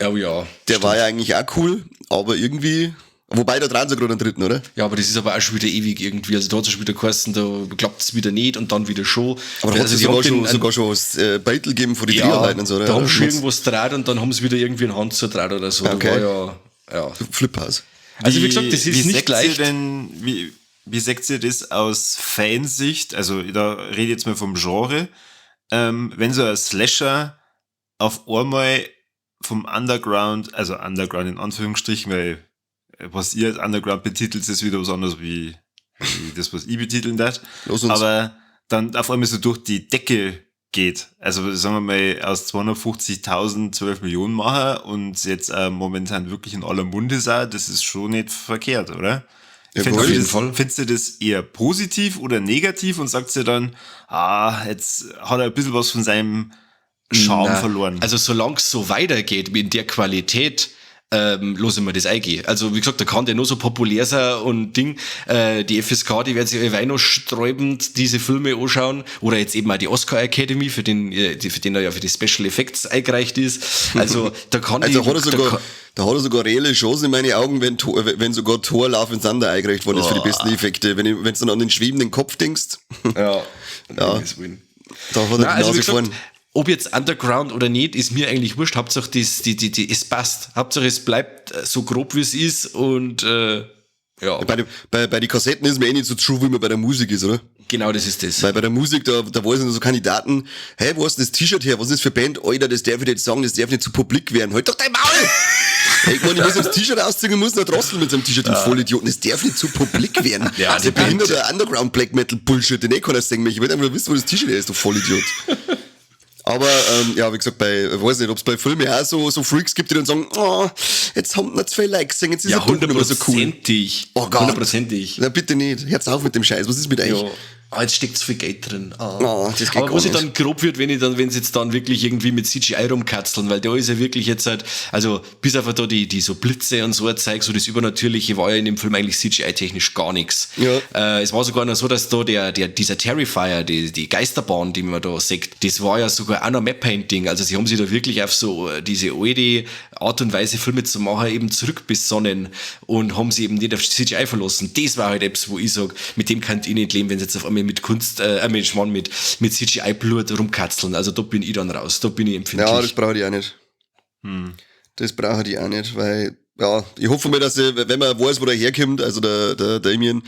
Oh ja. Der war ja eigentlich auch cool, aber irgendwie... Wobei, da dran sie gerade einen dritten, oder? Ja, aber das ist aber auch schon wieder ewig irgendwie. Also da hat es schon wieder geheißen, da klappt es wieder nicht und dann wieder schon. Aber da hat es sogar schon was Beitel gegeben von den Dreharbeiten und so, oder? Da haben sie schon irgendwas draht und dann haben sie wieder irgendwie eine Hand zur Draht oder so. Okay. Da war ja. Fliphouse. Also wie gesagt, das ist nicht leicht. Wie seht ihr das aus Fansicht? Also da rede ich jetzt mal vom Genre. Wenn so ein Slasher auf einmal vom Underground, also Underground in Anführungsstrichen, weil was ihr als Underground betitelt, ist wieder was anderes wie das, was ich betiteln darf. Aber dann auf einmal so durch die Decke geht. Also sagen wir mal, aus 250.000 12 Millionen machen und jetzt momentan wirklich in aller Munde sein, das ist schon nicht verkehrt, oder? Ja, auf jeden Fall. Findest du das eher positiv oder negativ und sagst du dann, jetzt hat er ein bisschen was von seinem Charme verloren? Also solange es so weitergeht, wie in der Qualität, los immer das eingehen. Also wie gesagt, da kann der nur so populär sein und Ding. Die FSK, die werden sich alle noch sträubend diese Filme anschauen. Oder jetzt eben auch die Oscar Academy, für den er ja für die Special Effects eingereicht ist. Also da kann da hat er sogar reelle Chancen in meinen Augen, wenn sogar Thor Love and Thunder eingereicht worden ist für die besten Effekte. Wenn du dann an den schwebenden Kopf denkst. Ja. Da hat er die Nase vorn. Ob jetzt Underground oder nicht, ist mir eigentlich wurscht. Hauptsache, es passt. Hauptsache, es bleibt so grob, wie es ist. Und ja. Bei den Kassetten ist mir nicht so true, wie man bei der Musik ist, oder? Genau, das ist das. Weil bei der Musik, da war es so Kandidaten, hey, wo hast du das T-Shirt her? Was ist das für Band? Alter, das darf ich nicht sagen, das darf nicht zu publik werden. Halt doch dein Maul! Hey, ich muss das T-Shirt ausziehen und muss noch drosseln mit seinem T-Shirt, den Vollidioten. Das darf nicht zu publik werden. Ja, der behinderte Underground Black Metal Bullshit, den keiner singen. Ich will einfach nur wissen, wo das T-Shirt ist, du Vollidiot. Aber, ja, wie gesagt, ich weiß nicht, ob es bei Filmen auch so Freaks gibt, die dann sagen, jetzt haben wir 2 Likes, jetzt ist ja, doch nicht mehr so cool. Oh Gott. Hundertprozentig. Na, bitte nicht. Hört's auf mit dem Scheiß. Was ist mit euch? Ja. Jetzt steckt zu viel Geld drin. Das geht aber gar was nicht. dann grob wird, wenn sie jetzt dann wirklich irgendwie mit CGI rumkatzeln, weil da ist ja wirklich jetzt halt, also bis auf da die so Blitze und so ein Zeug, so das Übernatürliche war ja in dem Film eigentlich CGI-technisch gar nichts. Ja. Es war sogar noch so, dass da dieser Terrifier, die Geisterbahn, die man da sieht, das war ja sogar auch noch Map-Painting. Also sie haben sich da wirklich auf so diese alte Art und Weise Filme zu machen eben zurückbesonnen und haben sie eben nicht auf CGI verlassen. Das war halt etwas, wo ich sage, mit dem kann ich nicht leben, wenn sie jetzt auf einmal mit Kunst, mit CGI-Blut rumkatzeln. Also da bin ich dann raus, da bin ich empfindlich. Ja, das brauche ich auch nicht. Das brauche ich auch nicht, weil, ja, ich hoffe mal, dass wenn man weiß, wo der herkommt, also der Damien,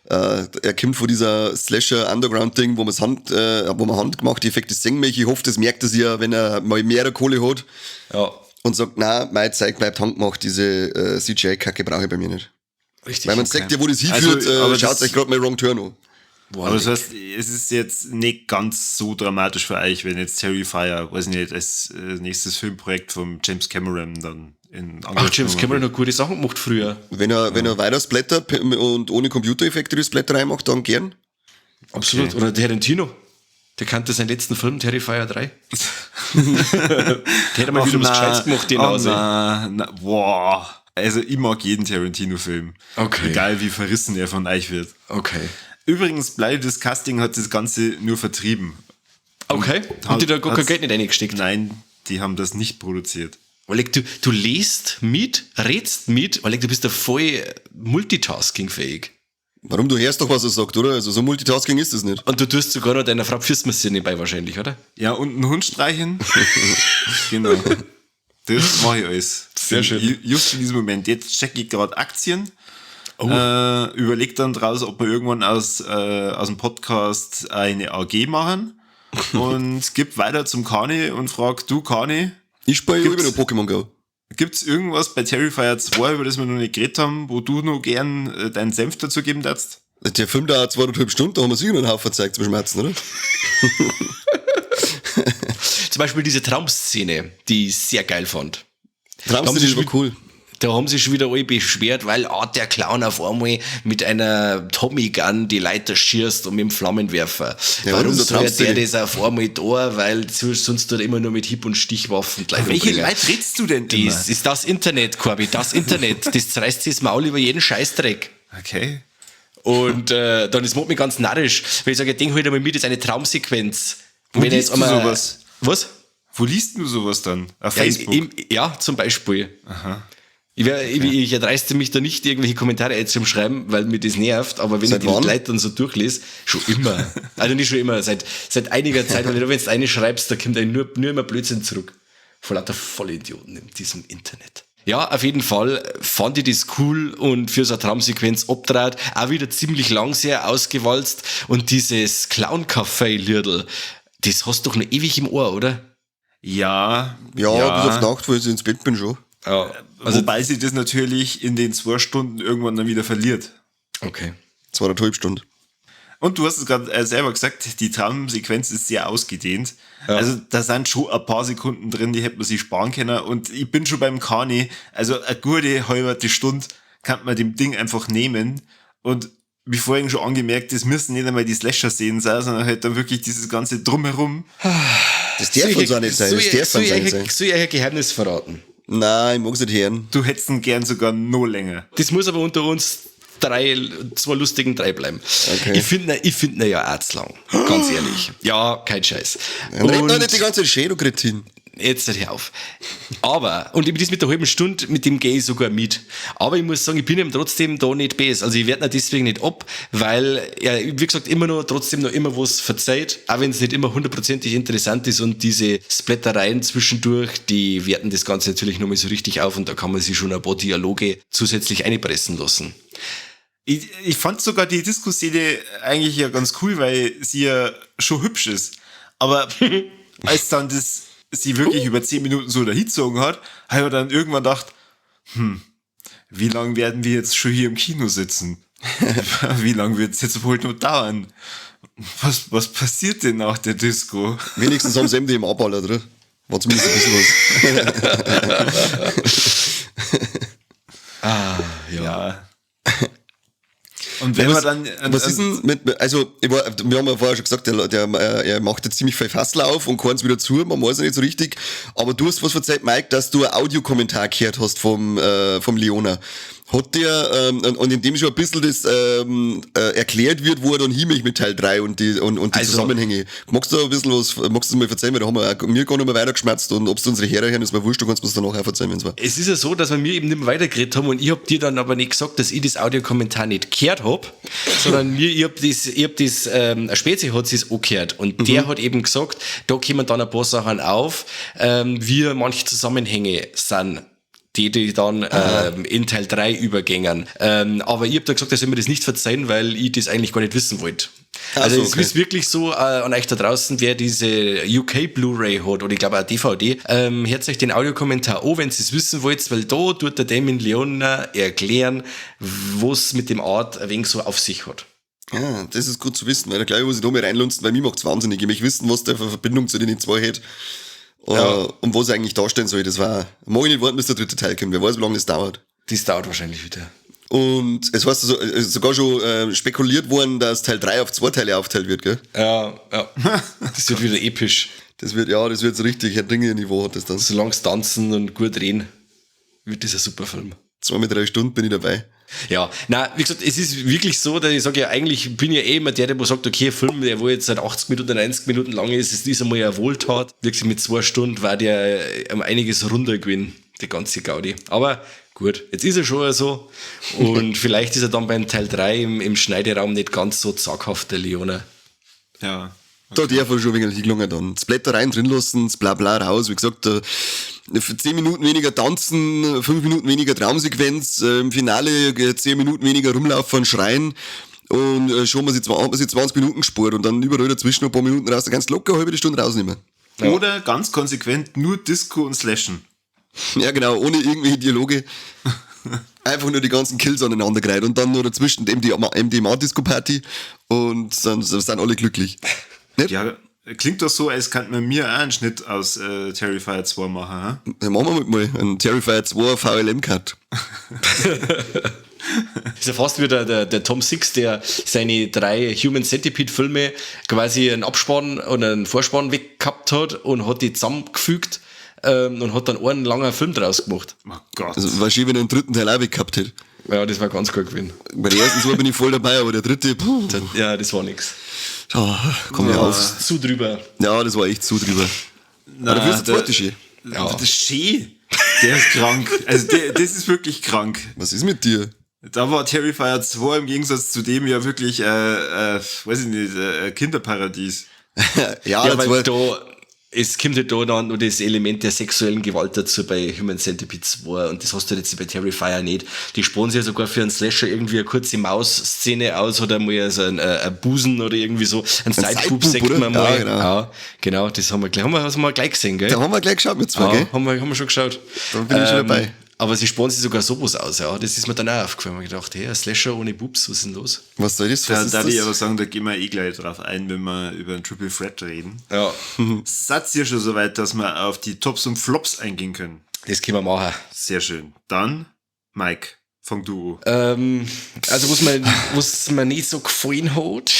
er kommt von dieser Slasher-Underground-Ding, wo man handgemachte Effekte singen möchte. Ich hoffe, das merkt er sich ja, wenn er mal mehr Kohle hat. Ja. Und sagt, nein, mein Zeug bleibt handgemacht, diese CGI-Kacke brauche ich bei mir nicht. Richtig. Weil man sagt ja, wo das hinführt, aber schaut das- euch gerade mal Wrong Turn an. Boah, Aber das heißt, es ist jetzt nicht ganz so dramatisch für euch, wenn jetzt Terrifier, weiß nicht, als nächstes Filmprojekt von James Cameron dann in Ach, James Cameron hat gute Sachen gemacht früher. Wenn er weiter splattert und ohne Computereffekte die Splatter reinmacht, dann gern. Absolut. Okay. Oder der Tarantino. Der kannte seinen letzten Film, Terrifier 3. Der hätte mal wieder was Gescheites gemacht, die Nase. Boah. Also ich mag jeden Tarantino-Film. Okay. Egal wie verrissen er von euch wird. Okay. Übrigens, Blinded Casting hat das Ganze nur vertrieben. Okay. Und die da gar kein hat's- Geld nicht reingesteckt. Nein, die haben das nicht produziert. Oleg, du liest mit, redst mit, Oleg, du bist da voll multitaskingfähig. Warum? Du hörst doch, was er sagt, oder? Also so Multitasking ist das nicht. Und du tust sogar noch deiner Frau Pfirstmassieren nebenbei wahrscheinlich, oder? Ja, und einen Hund streichen. Genau. Das mache ich alles. Sehr schön. Just in diesem Moment. Jetzt checke ich gerade Aktien. Überleg dann draus, ob wir irgendwann aus dem Podcast eine AG machen. Und gib weiter zum Kani und frag, du Kani, Ich spiele ja immer Gibt's- noch Pokémon Go. gibt's irgendwas bei Terrifier 2, über das wir noch nicht geredet haben, wo du noch gern deinen Senf dazu geben darfst? Der Film dauert 2,5 Stunden, da haben wir sicher noch einen Haufen Zeug zum Schmerzen, oder? Zum Beispiel diese Traumszene, die ich sehr geil fand. Traumst sie war cool. Da haben sich schon wieder alle beschwert, weil der Clown auf einmal mit einer Tommy Gun die Leiter schießt und mit dem Flammenwerfer. Ja, Warum und da soll traust du der dich. das auf einmal da? Weil sonst tut er immer nur mit Hieb- und Stichwaffen die Leute Welche umbringen. Leute redest du denn immer? Das ist das Internet, Corby, das Internet. Das zerreißt sich das Maul über jeden Scheißdreck. Okay. Und dann ist es mich ganz narrisch, weil ich sage, denk halt einmal mit, das ist eine Traumsequenz. Wo Wenn er liest du sowas? Was? Wo liest du sowas dann? Auf Ja, Facebook? ja, zum Beispiel. Ich erdreiste mich da nicht, irgendwelche Kommentare zu schreiben, weil mir das nervt, aber wenn Seit ich die wann? Leute dann so durchlese, schon immer. Also nicht schon immer, seit einiger Zeit, weil wenn du eine schreibst, da kommt dann nur immer Blödsinn zurück. Vor lauter Vollidioten in diesem Internet. Ja, auf jeden Fall fand ich das cool und für so eine Traumsequenz abtrat, auch wieder ziemlich lang sehr ausgewalzt und dieses Clown-Café-Liedl, das hast du doch noch ewig im Ohr, oder? Ja. Ja, bis auf Nacht, wo ich ins Bett bin schon. Ja. Also, wobei sie das natürlich in den 2 Stunden irgendwann dann wieder verliert. Okay. 2,5 Stunden. Und du hast es gerade selber gesagt, die Traumsequenz ist sehr ausgedehnt. Ja. Also da sind schon ein paar Sekunden drin, die hätte man sich sparen können. Und ich bin schon beim Kani, also eine gute halbe Stunde kann man dem Ding einfach nehmen. Und wie vorhin schon angemerkt, das müssen nicht einmal die Slasher-Szenen sein, sondern halt dann wirklich dieses ganze Drumherum. Das darf uns auch nicht sein. Das darf uns auch nicht sein. Soll ich euch ein Geheimnis verraten? Nein, ich mag es nicht hören. Du hättest ihn gern sogar noch länger. Das muss aber unter uns zwei lustigen drei bleiben. Okay. Ich finde ihn ja auch zu lang. Ganz ehrlich. Ja, kein Scheiß. Dann red doch Und nicht die ganze Zeit schön, du Kretin. jetzt hör auf. Aber, und das mit der halben Stunde, mit dem gehe ich sogar mit. Aber ich muss sagen, ich bin ihm trotzdem da nicht besser. Also ich werde ihn deswegen nicht ab, weil er, wie gesagt, immer noch, trotzdem noch immer was verzeiht, auch wenn es nicht immer hundertprozentig interessant ist und diese Splattereien zwischendurch, die werten das Ganze natürlich nochmal so richtig auf und da kann man sich schon ein paar Dialoge zusätzlich einpressen lassen. Ich fand sogar die Disco-Szene eigentlich ja ganz cool, weil sie ja schon hübsch ist. Aber als dann sie wirklich über 10 Minuten so dahingezogen hat, habe ich dann irgendwann gedacht, wie lange werden wir jetzt schon hier im Kino sitzen? Wie lange wird es jetzt wohl noch dauern? Was passiert denn nach der Disco? Wenigstens haben sie MD im Abballer drin. War zumindest ein bisschen was. Ja. Und wenn man dann... Was ist denn mit, also, wir haben ja vorher schon gesagt, er macht jetzt ziemlich viel Fassel auf und kann es wieder zu, man weiß ja nicht so richtig, aber du hast was verzeiht, Mike, dass du ein Audiokommentar gehört hast vom Leona. Hat der, und in dem schon ein bisschen das erklärt wird, wo er dann hinmächt mit Teil 3 und die Zusammenhänge. Magst du ein bisschen was, magst du das mal erzählen, weil da haben wir auch, mir gar nicht mehr weitergeschmerzt und ob es unsere Hörer hören, ist mir wurscht, du kannst mir das danach auch erzählen, wenn es war. Es ist ja so, dass wir mir eben nicht mehr weitergeredet haben und ich hab dir dann aber nicht gesagt, dass ich das Audiokommentar nicht gehört hab, sondern ich hab das, ein Spezi hat es auch gehört und der hat eben gesagt, da kommen dann ein paar Sachen auf, wie manche Zusammenhänge sind, die dann in Teil 3 übergängen. Aber ich habe da gesagt, dass ich mir das nicht verzeihen, weil ich das eigentlich gar nicht wissen wollte. Also es ist wirklich so, an euch da draußen, wer diese UK Blu-ray hat, oder ich glaube auch DVD, hört euch den Audiokommentar an, wenn ihr es wissen wollt, weil da tut der Damien Leone erklären, was mit dem Art ein wenig so auf sich hat. Ja, das ist gut zu wissen, weil da gleich muss ich da mal reinlunzen, weil mir macht's wahnsinnig. Ich möchte wissen, was der für Verbindung zu den zwei hat. Und was eigentlich darstellen soll. Das war, mag ich nicht warten, bis der dritte Teil kommt. Wer weiß, wie lange das dauert. Das dauert wahrscheinlich wieder. Und es heißt also, sogar schon spekuliert worden, dass Teil 3 auf 2 Teile aufteilt wird, gell? Ja. Das wird wieder episch. Das wird so richtig Herr Ringe-Niveau hat das dann. Solange es tanzen und gut reden, wird das ein super Film. 2 mit 3 Stunden bin ich dabei. Ja, na, wie gesagt, es ist wirklich so, dass ich sage ja, eigentlich bin ja immer der sagt, okay, ein Film, der wo jetzt seit 80 Minuten, 90 Minuten lang ist, es ist einmal eine Wohltat. Wirklich mit 2 Stunden war der einiges runder gewesen, die ganze Gaudi. Aber gut, jetzt ist er schon so. Und vielleicht ist er dann beim Teil 3 im Schneideraum nicht ganz so zaghaft, der Leone. Ja. Da hat er schon ein wenig gelungen dann. Das Blätter rein, drin lassen, das Blabla raus. Wie gesagt, für 10 Minuten weniger tanzen, 5 Minuten weniger Traumsequenz, im Finale 10 Minuten weniger rumlaufen, schreien. Und schon hat man sich 20 Minuten gespurt und dann überall dazwischen noch ein paar Minuten raus. Da kannst du locker eine halbe Stunde rausnehmen. Ja. Oder ganz konsequent nur Disco und Slashen. Ja, genau, ohne irgendwelche Dialoge. Einfach nur die ganzen Kills aneinandergereiht und dann nur dazwischen die MDMA-Disco-Party und dann sind alle glücklich. Nicht? Ja, klingt doch so, als könnte man mir auch einen Schnitt aus Terrifier 2 machen. He? Dann machen wir mal einen Terrifier 2 VLM-Cut. Das ist ja fast wie der Tom Six, der seine 3 Human Centipede-Filme quasi einen Abspann und einen Vorspann weggehabt hat und hat die zusammengefügt und hat dann einen langen Film draus gemacht. Oh Gott. Also war schön, wenn er den dritten Teil auch weggehabt hätte. Ja, das war ganz gut gewesen. Bei der ersten 2 bin ich voll dabei, aber der dritte, Ja, das war nix. Komm ja auf. Zu drüber. Ja, das war echt zu drüber. Na, aber dafür ist der zweite schön. Ja. Das ist schön. Der ist krank. Also das ist wirklich krank. Was ist mit dir? Da war Terrifier 2 im Gegensatz zu dem ja wirklich, weiß ich nicht, Kinderparadies. Ja, weil es kommt halt da dann nur das Element der sexuellen Gewalt dazu bei Human Centipede 2 und das hast du jetzt bei Terrifier nicht. Die sparen sich ja sogar für einen Slasher irgendwie eine kurze Maus-Szene aus oder mal so ein Busen oder irgendwie so. Ein Sideboob sagt man mal. Ja, genau, das haben wir gleich gesehen, gell? Da haben wir gleich geschaut mit 2, gell? Haben wir schon geschaut. Da bin ich schon dabei. Aber sie sparen sich sogar sowas aus, ja. Das ist mir dann auch aufgefallen. Ich gedacht, hey, ein Slasher ohne Bubs, was ist denn los? Was soll das? Da darf ich aber sagen, da gehen wir eh gleich drauf ein, wenn wir über einen Triple Threat reden. Ja. Satz ihr schon soweit, dass wir auf die Tops und Flops eingehen können? Das können wir machen. Sehr schön. Dann, Mike, fang du an. Also was mir nicht so gefallen hat,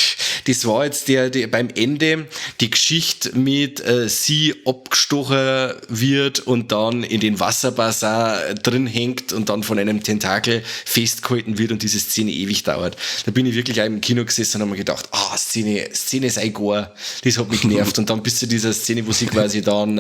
das war jetzt der beim Ende die Geschichte mit sie abgestochen wird und dann in den Wasserbassin drin hängt und dann von einem Tentakel festgehalten wird und diese Szene ewig dauert. Da bin ich wirklich auch im Kino gesessen und habe mir gedacht, Szene ist gar, das hat mich genervt. Und dann bis zu dieser Szene, wo sie quasi dann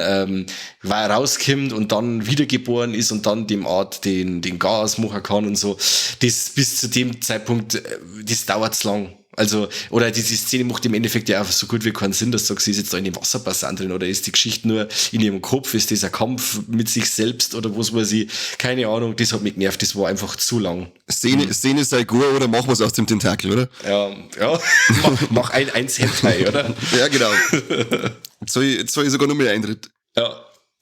rauskommt und dann wiedergeboren ist und dann dem Art den Gas machen kann und so. Das bis zu dem Zeitpunkt, das dauert zu lang. Also, oder diese Szene macht im Endeffekt ja einfach so gut wie keinen Sinn, dass du sagst, sie ist jetzt da in dem Wasserbassin drin oder ist die Geschichte nur in ihrem Kopf, ist dieser Kampf mit sich selbst oder was weiß ich, keine Ahnung, das hat mich genervt, das war einfach zu lang. Szene sei gut oder machen wir es aus dem Tentakel, oder? Ja, mach ein Hentai, oder? Ja, genau. Jetzt soll ich sogar noch mehr Eintritt. Ja,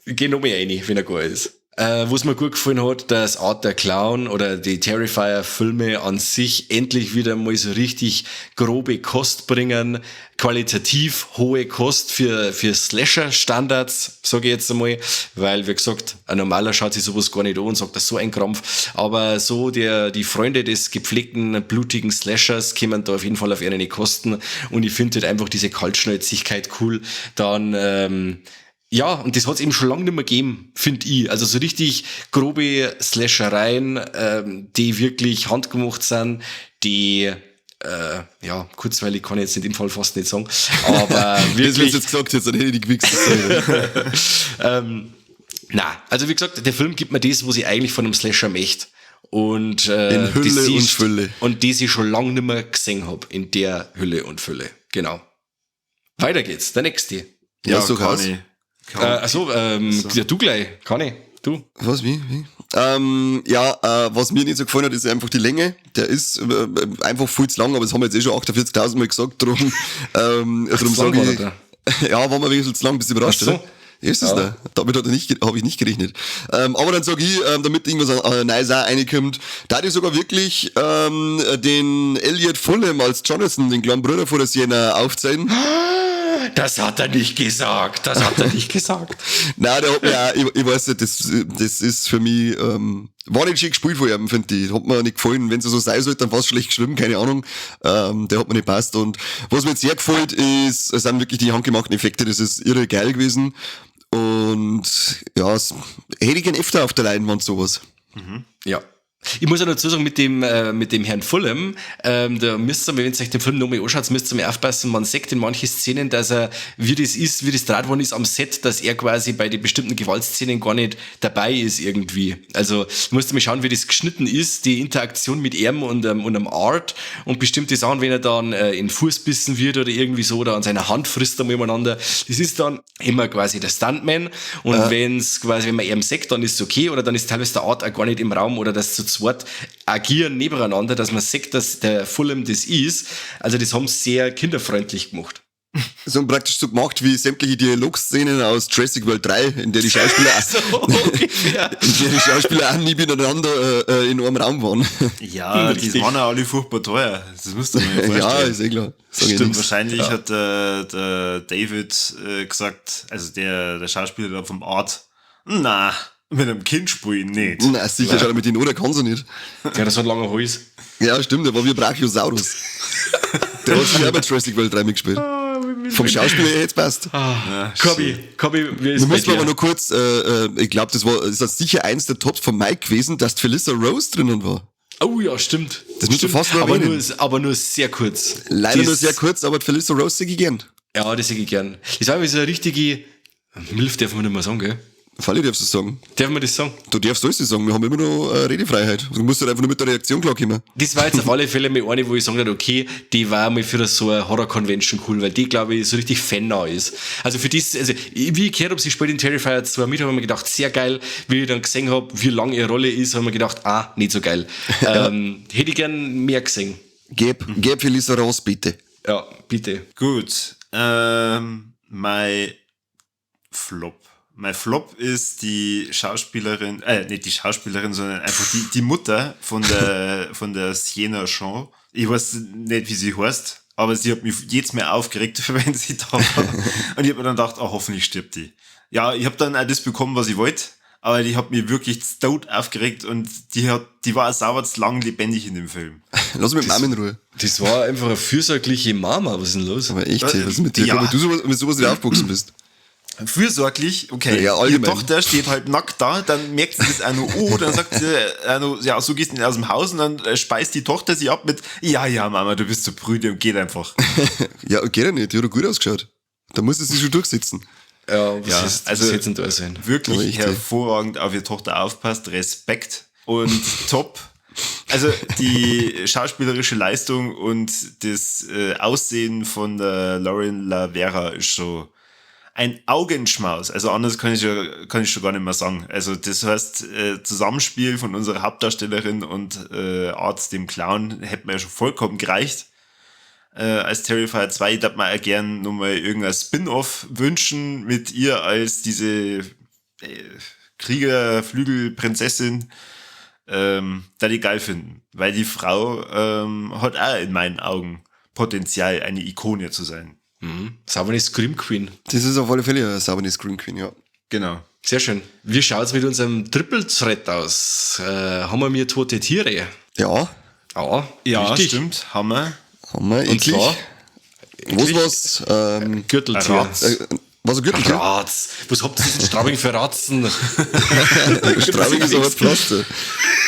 ich geh noch mehr rein, wenn er gut ist. Was mir gut gefallen hat, dass Art der Clown oder die Terrifier-Filme an sich endlich wieder mal so richtig grobe Kost bringen, qualitativ hohe Kost für Slasher-Standards, sage ich jetzt einmal, weil, wie gesagt, ein Normaler schaut sich sowas gar nicht an und sagt, das ist so ein Krampf, aber so die Freunde des gepflegten, blutigen Slashers kommen da auf jeden Fall auf ihre Kosten und ich finde halt einfach diese Kaltschnäuzigkeit cool, dann, ja, und das hat es eben schon lange nicht mehr gegeben, finde ich. Also so richtig grobe Slashereien, die wirklich handgemacht sind, die, ja, kurzweilig kann ich jetzt in dem Fall fast nicht sagen, aber wirklich... Das, was du jetzt gesagt hast, dann hätte ich die gewichst. Also wie gesagt, der Film gibt mir das, was ich eigentlich von einem Slasher möchte. Und, in Hülle und Fülle. Und das ich schon lange nicht mehr gesehen habe, in der Hülle und Fülle. Genau. Weiter geht's, der nächste. Ja, so kann ich. Ja, du gleich, kann ich. Du? Was, wie? Was mir nicht so gefallen hat, ist einfach die Länge. Der ist einfach viel zu lang, aber das haben wir jetzt eh schon 48.000 Mal gesagt, drum sage ich, ja, war mir ein bisschen zu lang, bist du überrascht, oder? Ist es da? Damit habe ich nicht gerechnet. Aber dann sage ich, damit irgendwas Neues auch reinkommt, da ich sogar wirklich den Elliot Fulham als Jonathan, den kleinen Bruder von der Sienna, aufzeigen. Das hat er nicht gesagt. Nein, der hat mir auch, ich weiß nicht, das ist für mich, war nicht schön gespielt von ihm, finde ich. Hat mir nicht gefallen. Wenn es so sein sollte, dann fast schlecht geschrieben, keine Ahnung. Der hat mir nicht passt. Und was mir jetzt sehr gefällt, sind wirklich die handgemachten Effekte. Das ist irre geil gewesen. Und ja, hätte ich gern öfter auf der Leinwand sowas. Ja. Ich muss auch dazu sagen, mit dem Herrn Fulham, da müsst ihr, wenn ihr euch den Film nochmal anschaut, müsst ihr mal aufpassen, man sieht in manchen Szenen, dass er, wie das draht worden ist am Set, dass er quasi bei den bestimmten Gewaltszenen gar nicht dabei ist irgendwie. Also, musst du mal schauen, wie das geschnitten ist, die Interaktion mit ihm und am Art und bestimmte Sachen, wenn er dann in den Fuß bissen wird oder irgendwie so, oder an seiner Hand frisst er mal umeinander. Das ist dann immer quasi der Stuntman und wenn man ihm sagt, dann ist es okay, oder dann ist teilweise der Art auch gar nicht im Raum, oder das zu zweit agieren nebeneinander, dass man sieht, dass der Fulham das ist. Also das haben sie sehr kinderfreundlich gemacht. So praktisch so gemacht wie sämtliche Dialogszenen aus Jurassic World 3, in der die Schauspieler auch nie miteinander in einem Raum waren. Ja, die waren ja alle furchtbar teuer. Das müsst ihr mir vorstellen. Ja, ist eh klar. Stimmt, wahrscheinlich hat der David gesagt, also der Schauspieler da vom Art, na, mit einem Kind spielen nicht. Na, sicher, schau, mit den oder kann sie nicht. Ja, das hat langer Hals. Ja, stimmt, der war wie ein Brachiosaurus. Der hat sich auch bei Jurassic World 3 mitgespielt. Vom Schauspieler her jetzt passt. Kobi, wie ist Du bei musst dir? aber nur kurz, ich glaube, das ist sicher eins der Tops von Mike gewesen, dass Felissa Rose drinnen war. Oh ja, stimmt. Das musst du fast nur aber erwähnen. aber nur sehr kurz. Leider Das- nur sehr kurz, aber Felissa Rose sehe ich gern. Ja, das hätte ich gern. Das war wie so eine richtige Milf, darf man nicht mehr sagen, gell? Falli darfst du sagen. Darf man das sagen? Du darfst alles sagen, wir haben immer noch Redefreiheit. Du musst halt einfach nur mit der Reaktion klarkommen. Das war jetzt auf alle Fälle mal eine, wo ich sagen würde, okay, die war mal für so eine Horror-Convention cool, weil die, glaube ich, so richtig fannah ist. Also für das, also wie ich gehört habe, sie spielt in Terrifier 2 mit, habe ich mir gedacht, sehr geil. Wie ich dann gesehen habe, wie lang ihre Rolle ist, habe ich mir gedacht, nicht so geil. Hätte ich gern mehr gesehen. Gib Felissa Rose, bitte. Ja, bitte. Gut, mein Flop. Mein Flop ist die Schauspielerin, nicht die Schauspielerin, sondern einfach die Mutter von der Sienna Shaw. Ich weiß nicht, wie sie heißt, aber sie hat mich jedes Mal aufgeregt, wenn sie da war. Und ich habe mir dann gedacht, hoffentlich stirbt die. Ja, ich habe dann auch das bekommen, was ich wollte, aber die hat mich wirklich tot aufgeregt und die war sauber zu lang lebendig in dem Film. Lass mich mit Mama in Ruhe. Das war einfach eine fürsorgliche Mama. Was ist denn los? Aber echt, was ist mit dir? Ja. Wenn du mit sowas nicht aufgewachsen bist. Fürsorglich, okay. Ja, Ihre allgemein. Tochter steht halt nackt da, dann merkt sie das auch noch, dann sagt sie, ja, so gehst du nicht aus dem Haus und dann speist die Tochter sie ab mit, ja, Mama, du bist so brüde und geht einfach. Ja, geht ja nicht, die hat doch gut ausgeschaut. Da muss sie sich schon durchsetzen. Ja, Ja, was also- jetzt denn da sein? Wirklich Aber echt, ey. hervorragend auf ihre Tochter aufpasst, Respekt und top. Also die schauspielerische Leistung und das Aussehen von der Lauren LaVera ist schon ein Augenschmaus. Also anders kann ich schon gar nicht mehr sagen. Also das heißt, Zusammenspiel von unserer Hauptdarstellerin und Arzt, dem Clown, hätte mir ja schon vollkommen gereicht. Als Terrifier 2, ich darf mir auch gern nochmal irgendein Spin-Off wünschen mit ihr als diese Kriegerflügelprinzessin, da die geil finden. Weil die Frau hat auch in meinen Augen Potenzial, eine Ikone zu sein. Saubernis Scream Queen. Das ist auf alle Fälle eine saubere Screen Queen, ja. Genau. Sehr schön. Wie schaut's mit unserem Triple-Threat aus? Haben wir mir tote Tiere? Ja, Ja, richtig. stimmt. Hammer. haben wir Und endlich. zwar Was? Gürteltier. Ratz. Was ein Gürteltier? Ratz. Was habt ihr in Straubing für Ratzen? Straubing ist aber das Pflaster.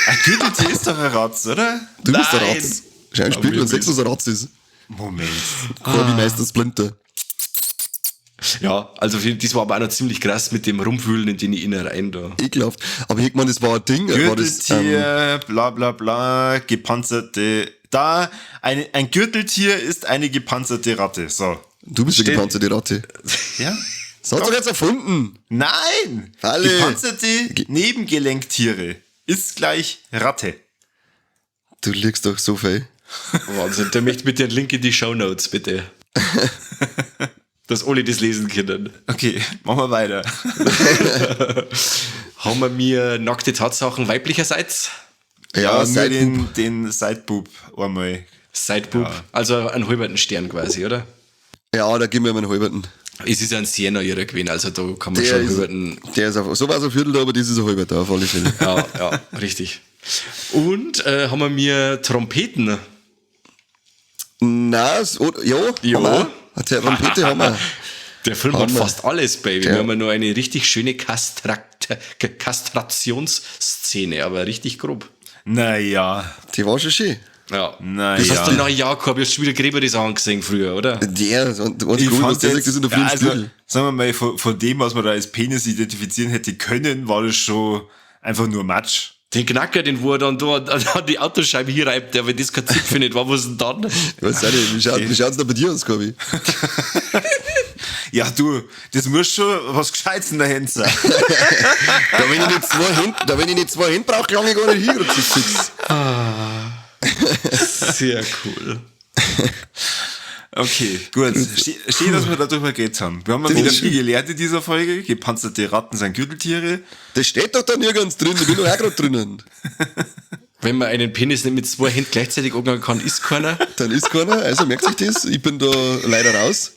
Ein Gürteltier ist doch ein Ratz, oder? Du bist der Nein. Ratz. Schau ein Spiegel und sagst, dass er Ratz ist. Moment. Corby meistens Splinter. Ja, also das war aber auch noch ziemlich krass mit dem Rumwühlen in den Innereien da. Ekelhaft. Aber ich meine, das war ein Ding. War das, Gürteltier, bla bla bla, gepanzerte. Ein Gürteltier ist eine gepanzerte Ratte. So. du bist eine Steht- gepanzerte Ratte. Ja? Das hast du jetzt erfunden. Nein! Falle. Gepanzerte Nebengelenktiere ist gleich Ratte. Du liegst doch so viel. Wahnsinn. Der möchte mit den Link in die Shownotes, bitte. Dass alle das lesen können. Okay, machen wir weiter. Haben wir mir nackte Tatsachen weiblicherseits? Ja, nur Sideboob. den Sideboob einmal. Sideboob. Ja. Also einen halberten Stern quasi, oder? Ja, da geben wir mal einen halberten. Es ist ein Sienna ihrer gewesen, also da kann man Der schon ist, halberten. der ist auf, so war es ein Viertel, aber das ist ein halberter auf alle Fälle. Ja, richtig. Und haben wir mir Trompeten? Nein, ja, Ja. haben wir. Die Trompete haben wir. Der Film hat Haben wir. fast alles, Baby. Ja. Wir haben ja nur eine richtig schöne Kastrationsszene, aber richtig grob. Naja. Die war schon schön. Ja. Naja. Das hast du nach Jahr gehabt, hast du schon wieder Gräber das angesehen früher, oder? Der, und Ich cool, was fand der jetzt, sagt, das in der frühen also, Spiegel. sagen wir mal, von dem, was man da als Penis identifizieren hätte können, war das schon einfach nur Matsch. Den Knacker, den wo er dann da an die Autoscheibe hier reibt, der, wenn das kein Zipfel nicht war, was denn dann? Ich weiß auch nicht, wie schaut's da bei dir aus, Gabi? Ja, du, das muss schon was Gescheites in der Hand sein. Da wenn ich nicht zwei Hände brauche, lange gar nicht hin, fix. Sehr cool. Okay, gut. Schön, dass wir darüber geredet haben. Wir haben mal wieder viel gelernt in dieser Folge. Gepanzerte Ratten sind Gürteltiere. Das steht doch da nirgends drin, ich bin doch auch gerade drinnen. Wenn man einen Penis nicht mit zwei Händen gleichzeitig angehen kann, ist keiner. Dann ist keiner, also merkt sich das. Ich bin da leider raus.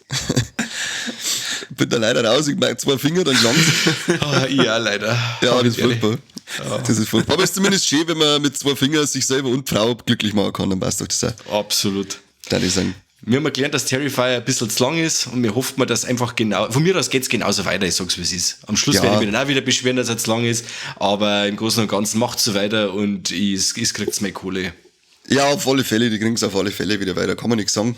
Ich mag zwei Finger, dann langt's. Ja, leider. Ja, Hab das ist ich ehrlich. furchtbar. Das ist furchtbar. Aber es ist zumindest schön, wenn man mit zwei Fingern sich selber und Frau glücklich machen kann, dann passt doch das auch. Absolut. Darf ich sagen. Wir haben gelernt, dass Terrifier ein bisschen zu lang ist und wir hoffen, dass einfach genau, von mir aus geht's genauso weiter, ich sag's wie es ist. Am Schluss Ja. werde ich mich dann auch wieder beschweren, dass er zu lang ist, aber im Großen und Ganzen macht's so weiter und es kriegt's mehr Kohle. Ja, auf alle Fälle, die kriegen es auf alle Fälle wieder weiter, kann man nichts sagen.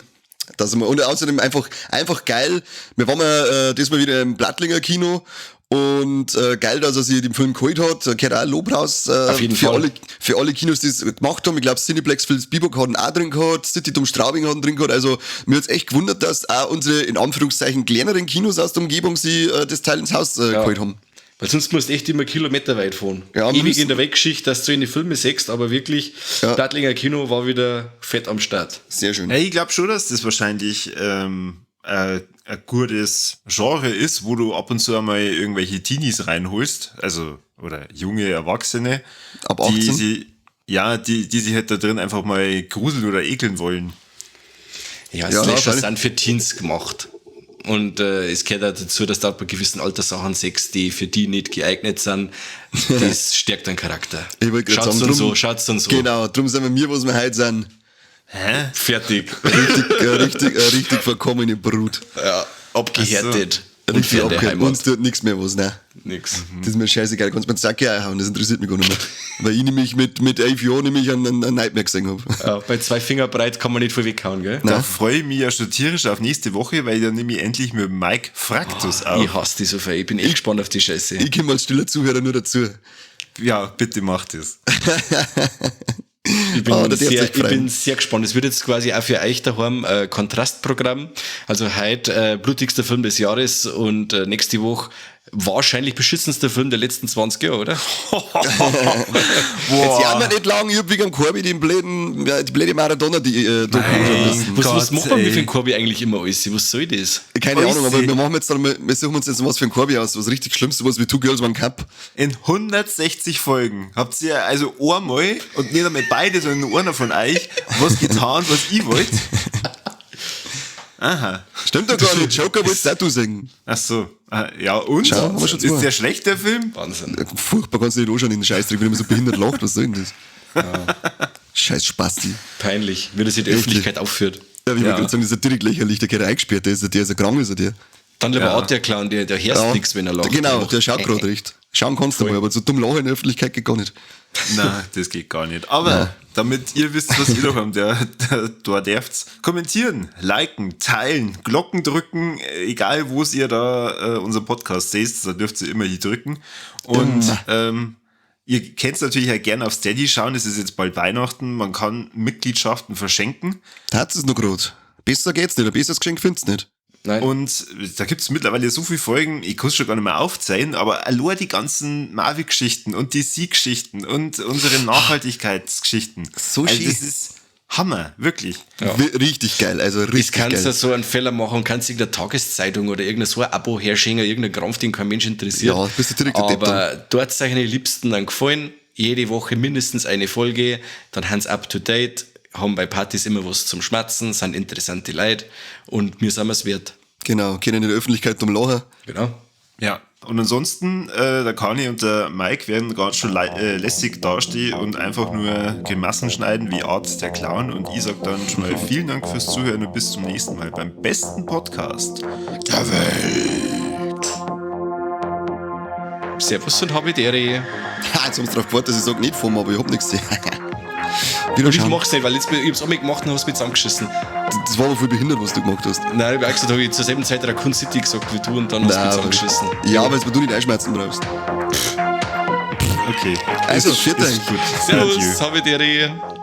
Und außerdem einfach geil. Wir waren ja diesmal wieder im Blattlinger Kino und geil, dass er sich den Film geholt hat. Da gehört auch ein Lob raus Auf jeden für Fall. für alle Kinos, die es gemacht haben. Ich glaube, Cineplex Vilsbiburg hat ihn auch drin gehabt, City Dom Straubing hat ihn drin gehabt. Also mir hat's echt gewundert, dass auch unsere, in Anführungszeichen, kleineren Kinos aus der Umgebung sie das Teil ins Haus geholt haben. Weil sonst musst du echt immer Kilometer weit fahren. Ja, Ewig müssen- in der Weggeschichte, dass du in die Filme sechst, aber wirklich, Ja. Blattlinger Kino war wieder fett am Start. Sehr schön. Ja, ich glaube schon, dass das wahrscheinlich ein gutes Genre ist, wo du ab und zu einmal irgendwelche Teenies reinholst, also oder junge Erwachsene, Ab die 18? die sich halt da drin einfach mal gruseln oder ekeln wollen. Ja, Ja, Slasher wahrscheinlich. sind für Teens gemacht. Und es gehört auch dazu, dass du bei gewissen Alterssachen sechst, die für die nicht geeignet sind. Das stärkt deinen Charakter. Ich wollte gerade Schaut's sagen, dann so, schaut's dann so. Genau, drum sind wir mir, was wir heute sind. Fertig. Richtig verkommene Brut. Ja, abgehärtet. Und Richtig für die abgehört. Uns Heimat. tut nichts mehr was, ne? Nix. Das ist mir scheißegal. Du kannst mir den Sack einhauen, das interessiert mich gar nicht mehr. Weil ich nämlich mit 11 Jahren nämlich einen Nightmare gesehen habe. Ja, bei 2 Finger breit kann man nicht viel weghauen, gell? Da freue ich mich ja schon tierisch auf nächste Woche, weil dann nehme ich endlich mit Mike Fraktus auf. Ich hasse die so viel. Ich bin echt gespannt auf die Scheiße. Ich komme als stiller Zuhörer nur dazu. Ja, bitte mach das. Ich bin, Ah, da darf sehr, sich ich freuen. bin sehr gespannt. Es wird jetzt quasi auch für euch daheim Kontrastprogramm. Also heute blutigster Film des Jahres und nächste Woche wahrscheinlich beschissenster Film der letzten 20 Jahre, oder? Jetzt jahren wir nicht lang, ich hab wegen dem Korbi die blöde Maradona Doku anschauen müssen. Was macht man ey. mit dem Korbi eigentlich immer alles? Was soll das? Keine Ahnung, aber Oisi. wir machen jetzt dann mal, wir suchen uns jetzt was für einen Korbi aus, was richtig Schlimmes, sowas wie Two Girls One Cup. In 160 Folgen habt ihr also einmal und nicht einmal beide, sondern nur einer von euch was getan, was ich wollte. Aha. Stimmt doch gar nicht, Joker wolltest auch du sagen. Ach so. Ja, und? Schau, haben wir schon zwei. Ist der schlecht, der Film? Wahnsinn. Furchtbar, kannst du nicht anschauen in den Scheißdreck, wenn man so behindert lacht, was soll denn das? Scheiß Spasti. Peinlich, wie das in der Öffentlichkeit aufführt. Ja, wie ich Ja. wollte gerade sagen, das ist ja direkt lächerlich, der gehört eingesperrt, der ist ja krank, ist er der. Dann lieber Ja. Art-Clown, der hörst nichts, wenn er lacht. Genau, der schaut gerade recht. Schauen kannst du mal, aber so dumm lachen in der Öffentlichkeit geht gar nicht. Nein, das geht gar nicht. Aber damit ihr wisst, was ihr daheim da dürft, kommentieren, liken, teilen, Glocken drücken, egal wo ihr da unseren Podcast seht, da dürft ihr immer hier drücken. Und ihr könnt natürlich auch gerne auf Steady schauen, es ist jetzt bald Weihnachten, man kann Mitgliedschaften verschenken. Da hat es noch gerade. Besser geht's nicht, ein besseres Geschenk findest du nicht. Nein. Und da gibt es mittlerweile so viele Folgen, ich kann es schon gar nicht mehr aufzählen, aber allein die ganzen Marvel-Geschichten und DC-Geschichten und unsere Nachhaltigkeitsgeschichten. So also schön. das ist Hammer, wirklich. Ja. Richtig geil, also richtig Das kannst du geil. so einen Fehler machen und kannst irgendeine Tageszeitung oder irgendein so ein Abo herschenken, irgendein Krampf, den kein Mensch interessiert. Ja, bist du direkt der Depp dann. Aber dort sind die Liebsten dann gefallen. Jede Woche mindestens eine Folge, dann haben sie up to date, haben bei Partys immer was zum Schmatzen, sind interessante Leute und mir sind es wert. Genau, können in der Öffentlichkeit um lachen. Genau. Ja. Und ansonsten, der Kani und der Mike werden gerade schon lässig dastehen und einfach nur Grimassen schneiden wie Art der Clown. Und ich sag dann schon mal vielen Dank fürs Zuhören und bis zum nächsten Mal beim besten Podcast der Welt. Servus und habe Dere. Ha, jetzt haben sie drauf gewartet, dass ich sage, nicht vom, aber ich hab nichts gesehen. Und ich mach's nicht, weil jetzt, ich hab's einmal gemacht und hast mich zusammengeschissen. Das war aber voll behindert, was du gemacht hast. Nein, ich hab auch gesagt, habe ich zur selben Zeit Raccoon City gesagt wie du und dann hast du mich zusammengeschissen. Ja, weil du nicht einschmerzen brauchst. Okay. Also, ist viert euch. gut. Servus, Adieu. habe Dere.